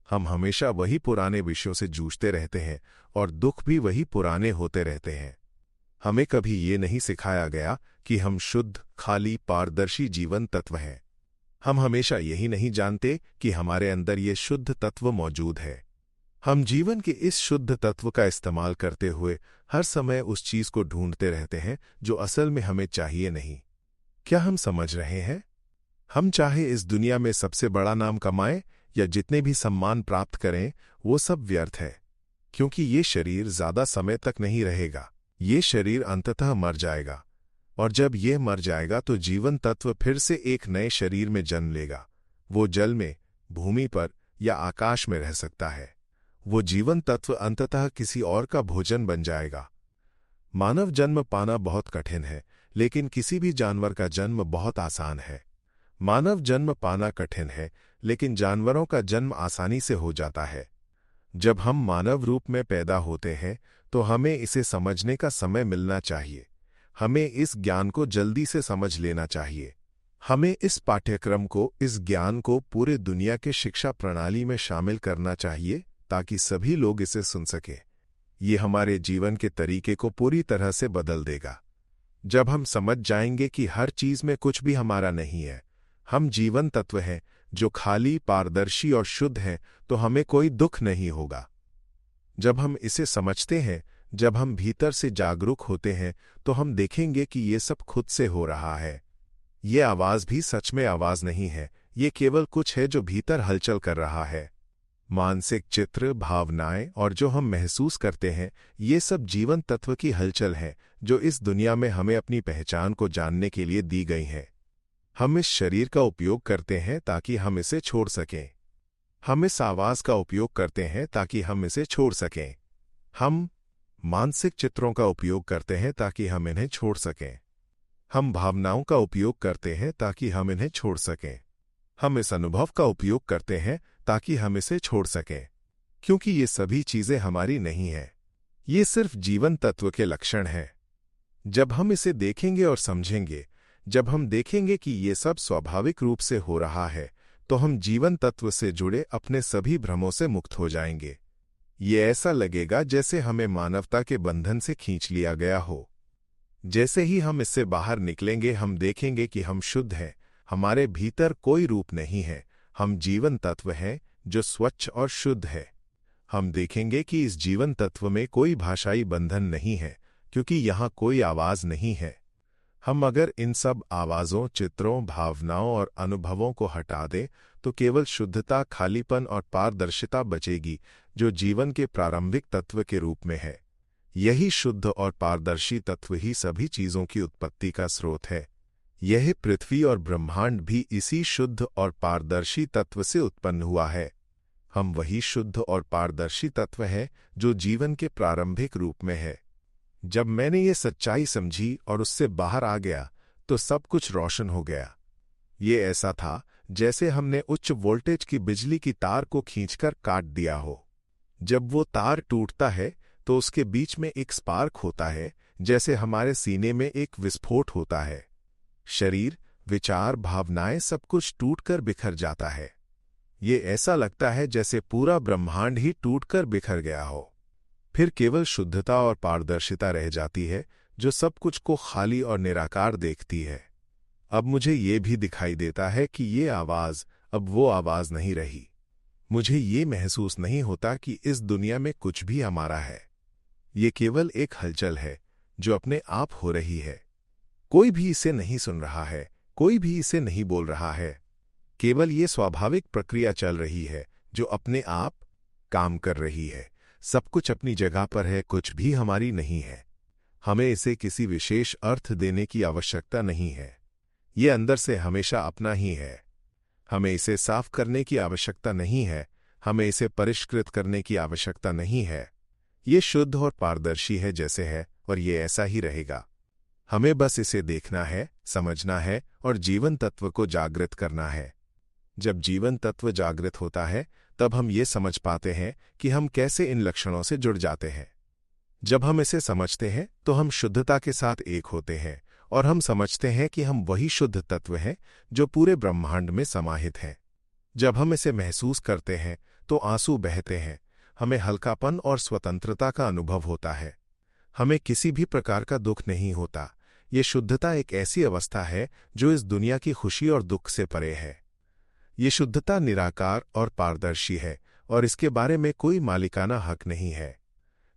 हम हमेशा वही पुराने विषयों से जूझते रहते हैं और दुख भी वही पुराने होते रहते हैं। हमें कभी ये नहीं सिखाया गया कि हम शुद्ध, खाली, पारदर्शी जीवन तत्व हैं। हम हमेशा यही नहीं जानते कि हमारे अंदर ये शुद्ध तत्व मौजूद है। हम जीवन के इस शुद्ध तत्व का इस्तेमाल करते हुए हर समय उस चीज को ढूंढते रहते हैं जो असल में हमें चाहिए नहीं। क्या हम समझ रहे हैं? हम चाहे इस दुनिया में सबसे बड़ा नाम कमाएं या जितने भी सम्मान प्राप्त करें, वो सब व्यर्थ है, क्योंकि ये शरीर ज्यादा समय तक नहीं रहेगा। ये शरीर अंततः मर जाएगा, और जब यह मर जाएगा तो जीवन तत्व फिर से एक नए शरीर में जन्म लेगा। वो जल में, भूमि पर या आकाश में रह सकता है। वो जीवन तत्व अंततः किसी और का भोजन बन जाएगा। मानव जन्म पाना बहुत कठिन है, लेकिन किसी भी जानवर का जन्म बहुत आसान है। मानव जन्म पाना कठिन है, लेकिन जानवरों का जन्म आसानी से हो जाता है। जब हम मानव रूप में पैदा होते हैं, तो हमें इसे समझने का समय मिलना चाहिए। हमें इस ज्ञान को जल्दी से समझ लेना चाहिए। हमें इस पाठ्यक्रम को, इस ज्ञान को पूरे दुनिया के शिक्षा प्रणाली में शामिल करना चाहिए, ताकि सभी लोग इसे सुन सकें। ये हमारे जीवन के तरीके को पूरी तरह से बदल देगा। जब हम समझ जाएंगे कि हर चीज में कुछ भी हमारा नहीं है, हम जीवन तत्व हैं जो खाली, पारदर्शी और शुद्ध हैं, तो हमें कोई दुख नहीं होगा। जब हम इसे समझते हैं, जब हम भीतर से जागरूक होते हैं, तो हम देखेंगे कि ये सब खुद से हो रहा है। ये आवाज भी सच में आवाज नहीं है, ये केवल कुछ है जो भीतर हलचल कर रहा है। मानसिक चित्र, भावनाएं और जो हम महसूस करते हैं, ये सब जीवन तत्व की हलचल है जो इस दुनिया में हमें अपनी पहचान को जानने के लिए दी गई है। हम इस शरीर का उपयोग करते हैं ताकि हम इसे छोड़ सकें। हम इस आवाज का उपयोग करते हैं ताकि हम इसे छोड़ सकें। हम मानसिक चित्रों का उपयोग करते हैं ताकि हम इन्हें छोड़ सकें। हम भावनाओं का उपयोग करते हैं ताकि हम इन्हें छोड़ सकें। हम इस अनुभव का उपयोग करते हैं ताकि हम इसे छोड़ सकें, क्योंकि ये सभी चीजें हमारी नहीं हैं। ये सिर्फ जीवन तत्व के लक्षण हैं। जब हम इसे देखेंगे और समझेंगे, जब हम देखेंगे कि ये सब स्वाभाविक रूप से हो रहा है, तो हम जीवन तत्व से जुड़े अपने सभी भ्रमों से मुक्त हो जाएंगे। ये ऐसा लगेगा जैसे हमें मानवता के बंधन से खींच लिया गया हो। जैसे ही हम इससे बाहर निकलेंगे, हम देखेंगे कि हम शुद्ध हैं, हमारे भीतर कोई रूप नहीं है, हम जीवन तत्व हैं जो स्वच्छ और शुद्ध है। हम देखेंगे कि इस जीवन तत्व में कोई भाषाई बंधन नहीं है, क्योंकि यहाँ कोई आवाज नहीं है। हम अगर इन सब आवाज़ों, चित्रों, भावनाओं और अनुभवों को हटा दें, तो केवल शुद्धता, खालीपन और पारदर्शिता बचेगी, जो जीवन के प्रारंभिक तत्व के रूप में है। यही शुद्ध और पारदर्शी तत्व ही सभी चीजों की उत्पत्ति का स्रोत है। यह पृथ्वी और ब्रह्मांड भी इसी शुद्ध और पारदर्शी तत्व से उत्पन्न हुआ है। हम वही शुद्ध और पारदर्शी तत्व हैं जो जीवन के प्रारंभिक रूप में है। जब मैंने ये सच्चाई समझी और उससे बाहर आ गया, तो सब कुछ रोशन हो गया। ये ऐसा था जैसे हमने उच्च वोल्टेज की बिजली की तार को खींचकर काट दिया हो। जब वो तार टूटता है तो उसके बीच में एक स्पार्क होता है, जैसे हमारे सीने में एक विस्फोट होता है। शरीर, विचार, भावनाएं, सब कुछ टूटकर बिखर जाता है। ये ऐसा लगता है जैसे पूरा ब्रह्मांड ही टूटकर बिखर गया हो। फिर केवल शुद्धता और पारदर्शिता रह जाती है, जो सब कुछ को खाली और निराकार देखती है। अब मुझे ये भी दिखाई देता है कि ये आवाज अब वो आवाज नहीं रही। मुझे ये महसूस नहीं होता कि इस दुनिया में कुछ भी हमारा है। ये केवल एक हलचल है जो अपने आप हो रही है। कोई भी इसे नहीं सुन रहा है, कोई भी इसे नहीं बोल रहा है। केवल ये स्वाभाविक प्रक्रिया चल रही है जो अपने आप काम कर रही है। सब कुछ अपनी जगह पर है, कुछ भी हमारी नहीं है। हमें इसे किसी विशेष अर्थ देने की आवश्यकता नहीं है। ये अंदर से हमेशा अपना ही है। हमें इसे साफ करने की आवश्यकता नहीं है, हमें इसे परिष्कृत करने की आवश्यकता नहीं है। ये शुद्ध और पारदर्शी है जैसे है, और ये ऐसा ही रहेगा। हमें बस इसे देखना है, समझना है और जीवन तत्व को जागृत करना है। जब जीवन तत्व जागृत होता है, तब हम ये समझ पाते हैं कि हम कैसे इन लक्षणों से जुड़ जाते हैं। जब हम इसे समझते हैं तो हम शुद्धता के साथ एक होते हैं, और हम समझते हैं कि हम वही शुद्ध तत्व हैं जो पूरे ब्रह्मांड में समाहित हैं। जब हम इसे महसूस करते हैं तो आंसू बहते हैं, हमें हल्कापन और स्वतंत्रता का अनुभव होता है। हमें किसी भी प्रकार का दुख नहीं होता। ये शुद्धता एक ऐसी अवस्था है जो इस दुनिया की खुशी और दुख से परे है। ये शुद्धता निराकार और पारदर्शी है, और इसके बारे में कोई मालिकाना हक नहीं है।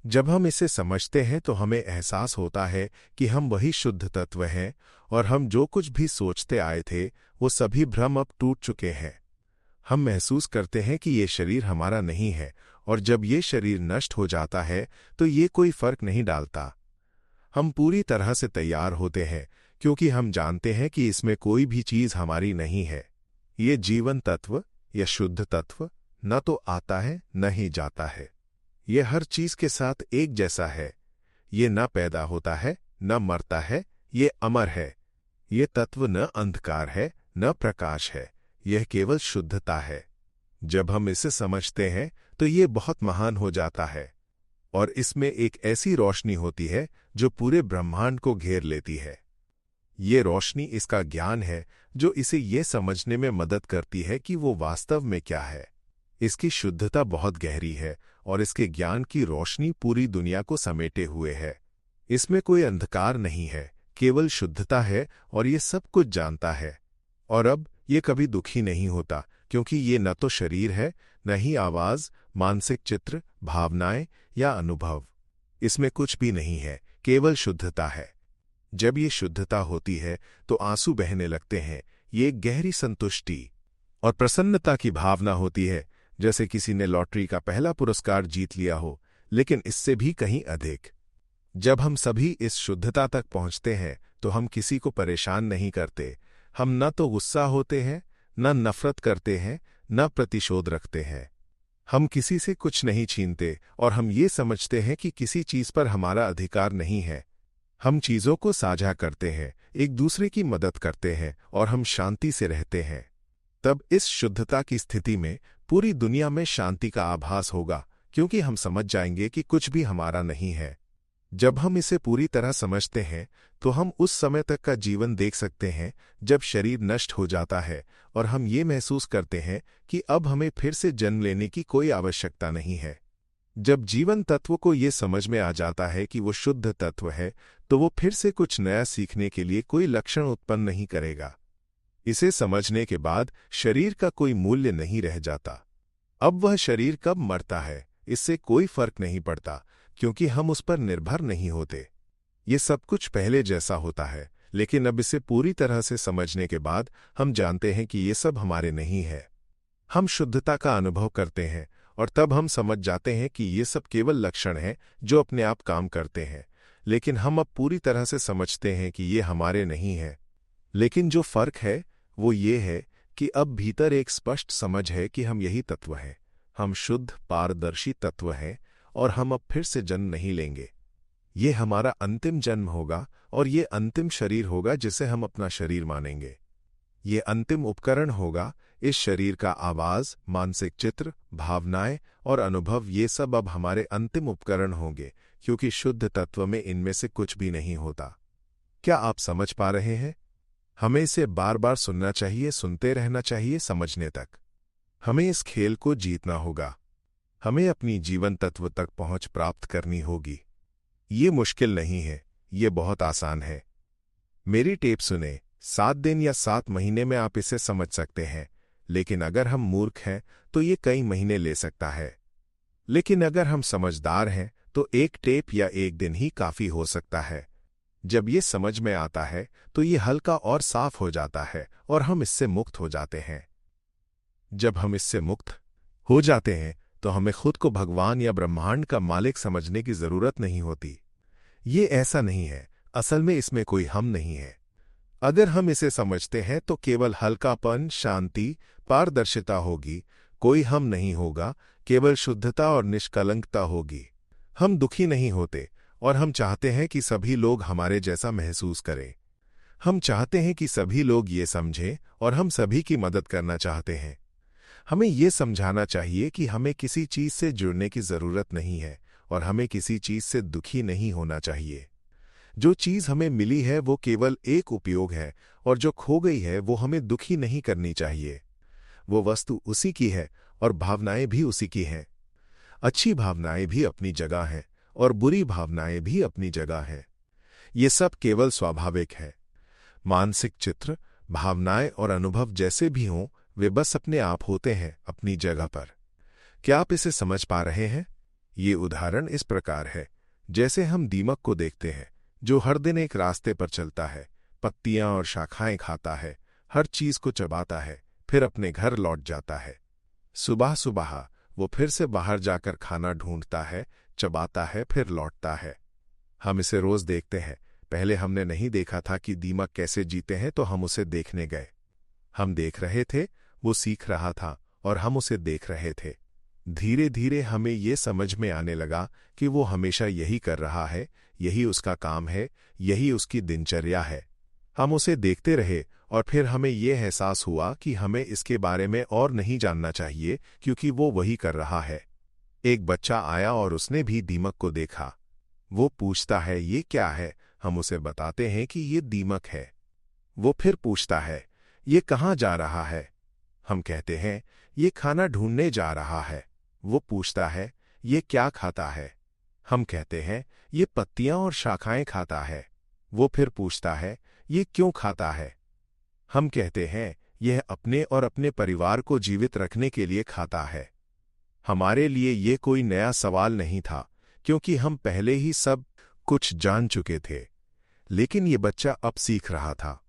जब हम इसे समझते हैं तो हमें एहसास होता है कि हम वही शुद्ध तत्व हैं, और हम जो कुछ भी सोचते आए थे वो सभी भ्रम अब टूट चुके हैं। हम महसूस करते हैं कि ये शरीर हमारा नहीं है, और जब ये शरीर नष्ट हो जाता है तो ये कोई फर्क नहीं डालता। हम पूरी तरह से तैयार होते हैं, क्योंकि हम जानते हैं कि इसमें कोई भी चीज हमारी नहीं है। ये जीवन तत्व या शुद्ध तत्व न तो आता है न ही जाता है। ये हर चीज के साथ एक जैसा है। ये न पैदा होता है न मरता है, ये अमर है। ये तत्व न अंधकार है न प्रकाश है, यह केवल शुद्धता है। जब हम इसे समझते हैं तो ये बहुत महान हो जाता है, और इसमें एक ऐसी रोशनी होती है जो पूरे ब्रह्मांड को घेर लेती है। ये रोशनी इसका ज्ञान है जो इसे ये समझने में मदद करती है कि वो वास्तव में क्या है। इसकी शुद्धता बहुत गहरी है, और इसके ज्ञान की रोशनी पूरी दुनिया को समेटे हुए है। इसमें कोई अंधकार नहीं है, केवल शुद्धता है, और ये सब कुछ जानता है। और अब ये कभी दुखी नहीं होता, क्योंकि ये न तो शरीर है, न ही आवाज, मानसिक चित्र, भावनाएं या अनुभव। इसमें कुछ भी नहीं है, केवल शुद्धता है। जब ये शुद्धता होती है तो आंसू बहने लगते हैं। ये एक गहरी संतुष्टि और प्रसन्नता की भावना होती है, जैसे किसी ने लॉटरी का पहला पुरस्कार जीत लिया हो, लेकिन इससे भी कहीं अधिक। जब हम सभी इस शुद्धता तक पहुंचते हैं तो हम किसी को परेशान नहीं करते। हम न तो गुस्सा होते हैं, न नफरत करते हैं, न प्रतिशोध रखते हैं। हम किसी से कुछ नहीं छीनते और हम ये समझते हैं कि किसी चीज पर हमारा अधिकार नहीं है। हम चीजों को साझा करते हैं, एक दूसरे की मदद करते हैं और हम शांति से रहते हैं। तब इस शुद्धता की स्थिति में पूरी दुनिया में शांति का आभास होगा, क्योंकि हम समझ जाएंगे कि कुछ भी हमारा नहीं है। जब हम इसे पूरी तरह समझते हैं तो हम उस समय तक का जीवन देख सकते हैं जब शरीर नष्ट हो जाता है और हम ये महसूस करते हैं कि अब हमें फिर से जन्म लेने की कोई आवश्यकता नहीं है। जब जीवन तत्व को ये समझ में आ जाता है कि वो शुद्ध तत्व है, तो वो फिर से कुछ नया सीखने के लिए कोई लक्षण उत्पन्न नहीं करेगा। इसे समझने के बाद शरीर का कोई मूल्य नहीं रह जाता। अब वह शरीर कब मरता है, इससे कोई फर्क नहीं पड़ता, क्योंकि हम उस पर निर्भर नहीं होते। ये सब कुछ पहले जैसा होता है, लेकिन अब इसे पूरी तरह से समझने के बाद हम जानते हैं कि ये सब हमारे नहीं है। हम शुद्धता का अनुभव करते हैं और तब हम समझ जाते हैं कि ये सब केवल लक्षण हैं जो अपने आप काम करते हैं, लेकिन हम अब पूरी तरह से समझते हैं कि ये हमारे नहीं है। लेकिन जो फर्क है वो ये है कि अब भीतर एक स्पष्ट समझ है कि हम यही तत्व हैं। हम शुद्ध पारदर्शी तत्व हैं और हम अब फिर से जन्म नहीं लेंगे। ये हमारा अंतिम जन्म होगा और ये अंतिम शरीर होगा जिसे हम अपना शरीर मानेंगे। ये अंतिम उपकरण होगा। इस शरीर का आवाज, मानसिक चित्र, भावनाएं और अनुभव, ये सब अब हमारे अंतिम उपकरण होंगे, क्योंकि शुद्ध तत्व में इनमें से कुछ भी नहीं होता। क्या आप समझ पा रहे हैं? हमें इसे बार बार सुनना चाहिए, सुनते रहना चाहिए, समझने तक। हमें इस खेल को जीतना होगा। हमें अपनी जीवन तत्व तक पहुंच प्राप्त करनी होगी। ये मुश्किल नहीं है, ये बहुत आसान है। मेरी टेप सुने, 7 दिन या 7 महीने में आप इसे समझ सकते हैं, लेकिन अगर हम मूर्ख हैं तो ये कई महीने ले सकता है। लेकिन अगर हम समझदार हैं तो एक टेप या एक दिन ही काफी हो सकता है। जब ये समझ में आता है तो ये हल्का और साफ हो जाता है और हम इससे मुक्त हो जाते हैं। जब हम इससे मुक्त हो जाते हैं तो हमें खुद को भगवान या ब्रह्मांड का मालिक समझने की जरूरत नहीं होती। ये ऐसा नहीं है, असल में इसमें कोई हम नहीं है। अगर हम इसे समझते हैं तो केवल हल्कापन, शांति, पारदर्शिता होगी। कोई हम नहीं होगा, केवल शुद्धता और निष्कलंकता होगी। हम दुखी नहीं होते और हम चाहते हैं कि सभी लोग हमारे जैसा महसूस करें। हम चाहते हैं कि सभी लोग ये समझें और हम सभी की मदद करना चाहते हैं। हमें ये समझाना चाहिए कि हमें किसी चीज से जुड़ने की जरूरत नहीं है और हमें किसी चीज से दुखी नहीं होना चाहिए। जो चीज हमें मिली है वो केवल एक उपयोग है और जो खो गई है वो हमें दुखी नहीं करनी चाहिए। वो वस्तु उसी की है और भावनाएं भी उसी की हैं। अच्छी भावनाएं भी अपनी जगह हैं और बुरी भावनाएं भी अपनी जगह हैं। ये सब केवल स्वाभाविक है। मानसिक चित्र, भावनाएं और अनुभव जैसे भी हों, वे बस अपने आप होते हैं अपनी जगह पर। क्या आप इसे समझ पा रहे हैं? ये उदाहरण इस प्रकार है जैसे हम दीमक को देखते हैं जो हर दिन एक रास्ते पर चलता है, पत्तियां और शाखाएं खाता है, हर चीज को चबाता है, फिर अपने घर लौट जाता है। सुबह सुबह वो फिर से बाहर जाकर खाना ढूंढता है, चबाता है, फिर लौटता है। हम इसे रोज देखते हैं। पहले हमने नहीं देखा था कि दीमक कैसे जीते हैं, तो हम उसे देखने गए। हम देख रहे थे, वो सीख रहा था और हम उसे देख रहे थे। धीरे धीरे हमें ये समझ में आने लगा कि वो हमेशा यही कर रहा है, यही उसका काम है, यही उसकी दिनचर्या है। हम उसे देखते रहे और फिर हमें यह एहसास हुआ कि हमें इसके बारे में और नहीं जानना चाहिए, क्योंकि वो वही कर रहा है। एक बच्चा आया और उसने भी दीमक को देखा। वो पूछता है, ये क्या है? हम उसे बताते हैं कि ये दीमक है। वो फिर पूछता है, ये कहाँ जा रहा है? हम कहते हैं, ये खाना ढूंढने जा रहा है। वो पूछता है, ये क्या खाता है? हम कहते हैं, ये पत्तियां और शाखाएं खाता है। वो फिर पूछता है, ये क्यों खाता है? हम कहते हैं, यह अपने और अपने परिवार को जीवित रखने के लिए खाता है। हमारे लिए ये कोई नया सवाल नहीं था, क्योंकि हम पहले ही सब कुछ जान चुके थे। लेकिन ये बच्चा अब सीख रहा था।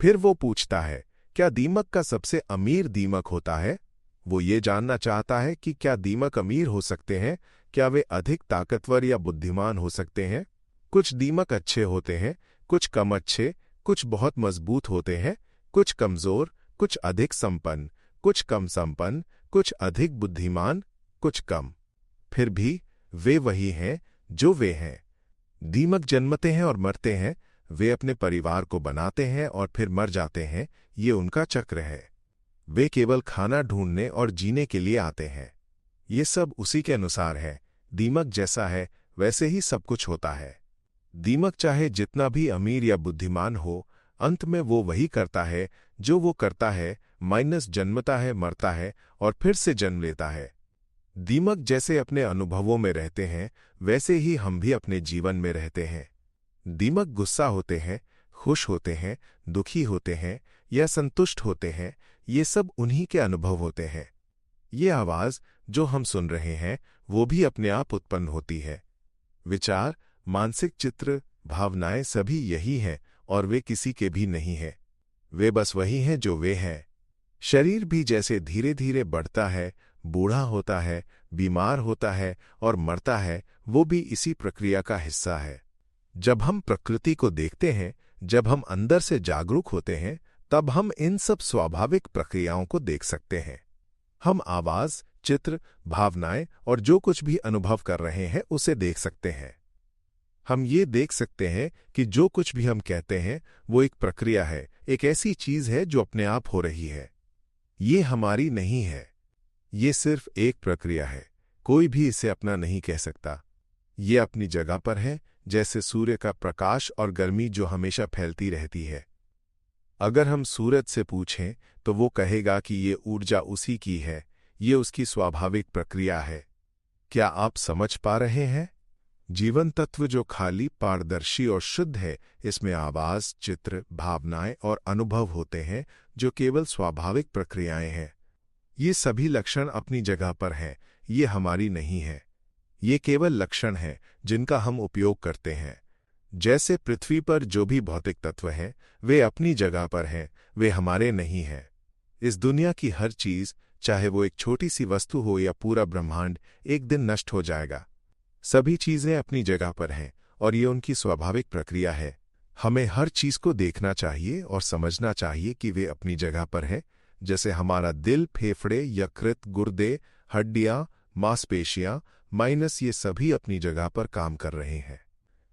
फिर वो पूछता है, क्या दीमक का सबसे अमीर दीमक होता है? वो ये जानना चाहता है कि क्या दीमक अमीर हो सकते हैं, क्या वे अधिक ताकतवर या बुद्धिमान हो सकते हैं? कुछ दीमक अच्छे होते हैं, कुछ कम अच्छे, कुछ बहुत मजबूत होते हैं, कुछ कमजोर, कुछ अधिक संपन्न, कुछ कम संपन्न, कुछ अधिक बुद्धिमान, कुछ कम। फिर भी वे वही हैं जो वे हैं। दीमक जन्मते हैं और मरते हैं, वे अपने परिवार को बनाते हैं और फिर मर जाते हैं, ये उनका चक्र है। वे केवल खाना ढूंढने और जीने के लिए आते हैं। ये सब उसी के अनुसार है। दीमक जैसा है वैसे ही सब कुछ होता है। दीमक चाहे जितना भी अमीर या बुद्धिमान हो, अंत में वो वही करता है जो वो करता है, माइनस जन्मता है, मरता है और फिर से जन्म लेता है। दीमक जैसे अपने अनुभवों में रहते हैं, वैसे ही हम भी अपने जीवन में रहते हैं। दीमक गुस्सा होते हैं, खुश होते हैं, दुखी होते हैं या संतुष्ट होते हैं, ये सब उन्हीं के अनुभव होते हैं। ये आवाज जो हम सुन रहे हैं वो भी अपने आप उत्पन्न होती है। विचार, मानसिक चित्र, भावनाएं सभी यही हैं और वे किसी के भी नहीं हैं। वे बस वही हैं जो वे हैं। शरीर भी जैसे धीरे धीरे बढ़ता है, बूढ़ा होता है, बीमार होता है और मरता है, वो भी इसी प्रक्रिया का हिस्सा है। जब हम प्रकृति को देखते हैं, जब हम अंदर से जागरूक होते हैं, तब हम इन सब स्वाभाविक प्रक्रियाओं को देख सकते हैं। हम आवाज, चित्र, भावनाएं और जो कुछ भी अनुभव कर रहे हैं उसे देख सकते हैं। हम ये देख सकते हैं कि जो कुछ भी हम कहते हैं वो एक प्रक्रिया है, एक ऐसी चीज है जो अपने आप हो रही है। ये हमारी नहीं है। ये सिर्फ एक प्रक्रिया है। कोई भी इसे अपना नहीं कह सकता। ये अपनी जगह पर है, जैसे सूर्य का प्रकाश और गर्मी जो हमेशा फैलती रहती है। अगर हम सूरज से पूछें तो वो कहेगा कि ये ऊर्जा उसी की है, ये उसकी स्वाभाविक प्रक्रिया है। क्या आप समझ पा रहे हैं? जीवन तत्व जो खाली, पारदर्शी और शुद्ध है, इसमें आवाज, चित्र, भावनाएं और अनुभव होते हैं जो केवल स्वाभाविक प्रक्रियाएं हैं। ये सभी लक्षण अपनी जगह पर हैं, ये हमारी नहीं है। ये केवल लक्षण हैं जिनका हम उपयोग करते हैं। जैसे पृथ्वी पर जो भी भौतिक तत्व हैं, वे अपनी जगह पर हैं, वे हमारे नहीं हैं। इस दुनिया की हर चीज, चाहे वो एक छोटी सी वस्तु हो या पूरा ब्रह्मांड, एक दिन नष्ट हो जाएगा। सभी चीजें अपनी जगह पर हैं और ये उनकी स्वाभाविक प्रक्रिया है। हमें हर चीज को देखना चाहिए और समझना चाहिए कि वे अपनी जगह पर हैं। जैसे हमारा दिल, फेफड़े, यकृत, गुर्दे, हड्डियां, मांसपेशियां, माइनस, ये सभी अपनी जगह पर काम कर रहे हैं।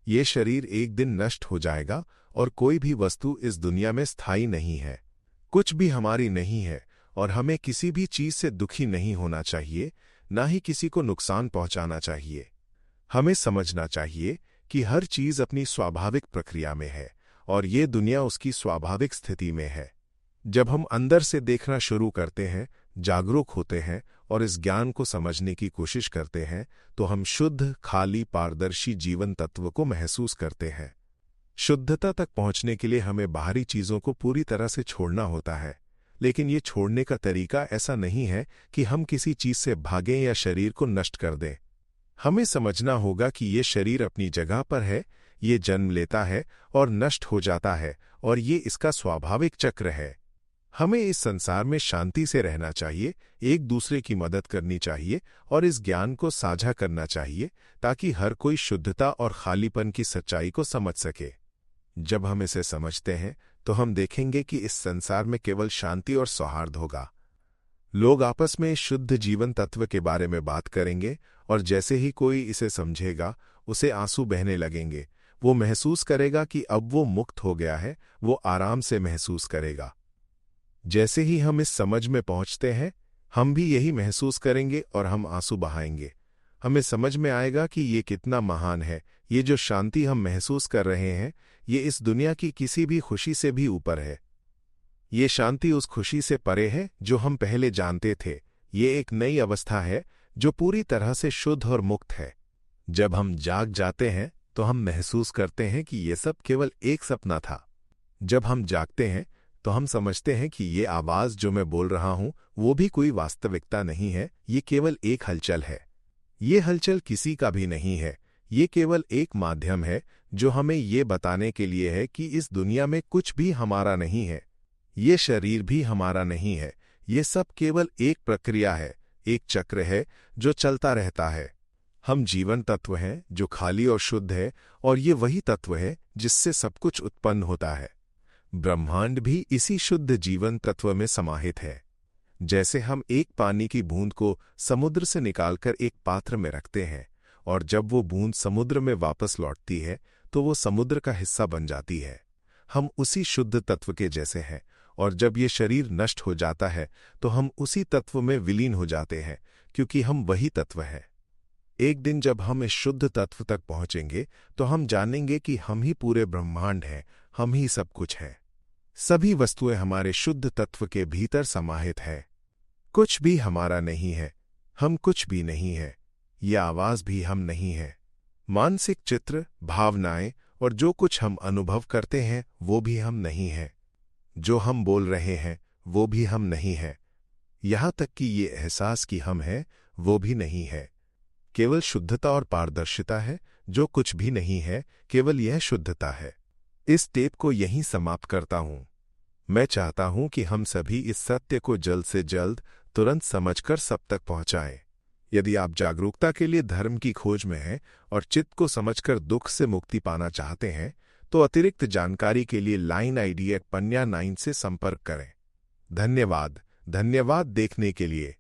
ये शरीर एक दिन नष्ट हो जाएगा और कोई भी वस्तु इस दुनिया में स्थायी नहीं है। कुछ भी हमारी नहीं है और हमें किसी भी चीज से दुखी नहीं होना चाहिए, ना ही किसी को नुकसान पहुंचाना चाहिए। हमें समझना चाहिए कि हर चीज अपनी स्वाभाविक प्रक्रिया में है और ये दुनिया उसकी स्वाभाविक स्थिति में है। जब हम अंदर से देखना शुरू करते हैं, जागरूक होते हैं और इस ज्ञान को समझने की कोशिश करते हैं, तो हम शुद्ध, खाली, पारदर्शी जीवन तत्व को महसूस करते हैं। शुद्धता तक पहुंचने के लिए हमें बाहरी चीजों को पूरी तरह से छोड़ना होता है, लेकिन ये छोड़ने का तरीका ऐसा नहीं है कि हम किसी चीज से भागें या शरीर को नष्ट कर दें। हमें समझना होगा कि ये शरीर अपनी जगह पर है, ये जन्म लेता है और नष्ट हो जाता है और ये इसका स्वाभाविक चक्र है। हमें इस संसार में शांति से रहना चाहिए, एक दूसरे की मदद करनी चाहिए और इस ज्ञान को साझा करना चाहिए ताकि हर कोई शुद्धता और खालीपन की सच्चाई को समझ सके। जब हम इसे समझते हैं तो हम देखेंगे कि इस संसार में केवल शांति और सौहार्द होगा। लोग आपस में शुद्ध जीवन तत्व के बारे में बात करेंगे और जैसे ही कोई इसे समझेगा, उसे आंसू बहने लगेंगे। वो महसूस करेगा कि अब वो मुक्त हो गया है, वो आराम से महसूस करेगा। जैसे ही हम इस समझ में पहुंचते हैं, हम भी यही महसूस करेंगे और हम आंसू बहाएंगे। हमें समझ में आएगा कि ये कितना महान है। ये जो शांति हम महसूस कर रहे हैं, ये इस दुनिया की किसी भी खुशी से भी ऊपर है। ये शांति उस खुशी से परे है जो हम पहले जानते थे। ये एक नई अवस्था है जो पूरी तरह से शुद्ध और मुक्त है। जब हम जाग जाते हैं तो हम महसूस करते हैं कि ये सब केवल एक सपना था। जब हम जागते हैं तो हम समझते हैं कि ये आवाज जो मैं बोल रहा हूं वो भी कोई वास्तविकता नहीं है, ये केवल एक हलचल है। ये हलचल किसी का भी नहीं है, ये केवल एक माध्यम है जो हमें ये बताने के लिए है कि इस दुनिया में कुछ भी हमारा नहीं है। ये शरीर भी हमारा नहीं है। ये सब केवल एक प्रक्रिया है, एक चक्र है जो चलता रहता है। हम जीवन तत्व हैं जो खाली और शुद्ध है और ये वही तत्व है जिससे सब कुछ उत्पन्न होता है। ब्रह्मांड भी इसी शुद्ध जीवन तत्व में समाहित है। जैसे हम एक पानी की बूंद को समुद्र से निकालकर एक पात्र में रखते हैं और जब वो बूंद समुद्र में वापस लौटती है तो वो समुद्र का हिस्सा बन जाती है, हम उसी शुद्ध तत्व के जैसे हैं और जब ये शरीर नष्ट हो जाता है तो हम उसी तत्व में विलीन हो जाते हैं, क्योंकि हम वही तत्व हैं। एक दिन जब हम इस शुद्ध तत्व तक पहुंचेंगे तो हम जानेंगे कि हम ही पूरे ब्रह्मांड हैं, हम ही सब कुछ हैं। सभी वस्तुएं हमारे शुद्ध तत्व के भीतर समाहित है। कुछ भी हमारा नहीं है, हम कुछ भी नहीं है, यह आवाज भी हम नहीं है। मानसिक चित्र, भावनाएं और जो कुछ हम अनुभव करते हैं वो भी हम नहीं है। जो हम बोल रहे हैं वो भी हम नहीं है। यहां तक कि ये एहसास कि हम हैं वो भी नहीं है। केवल शुद्धता और पारदर्शिता है, जो कुछ भी नहीं है, केवल यह शुद्धता है। इस टेप को यहीं समाप्त करता हूं। मैं चाहता हूं कि हम सभी इस सत्य को जल्द से जल्द तुरंत समझकर सब तक पहुंचाएं। यदि आप जागरूकता के लिए धर्म की खोज में हैं और चित्त को समझकर दुख से मुक्ति पाना चाहते हैं तो अतिरिक्त जानकारी के लिए लाइन ID @panya9 से संपर्क करें। धन्यवाद देखने के लिए।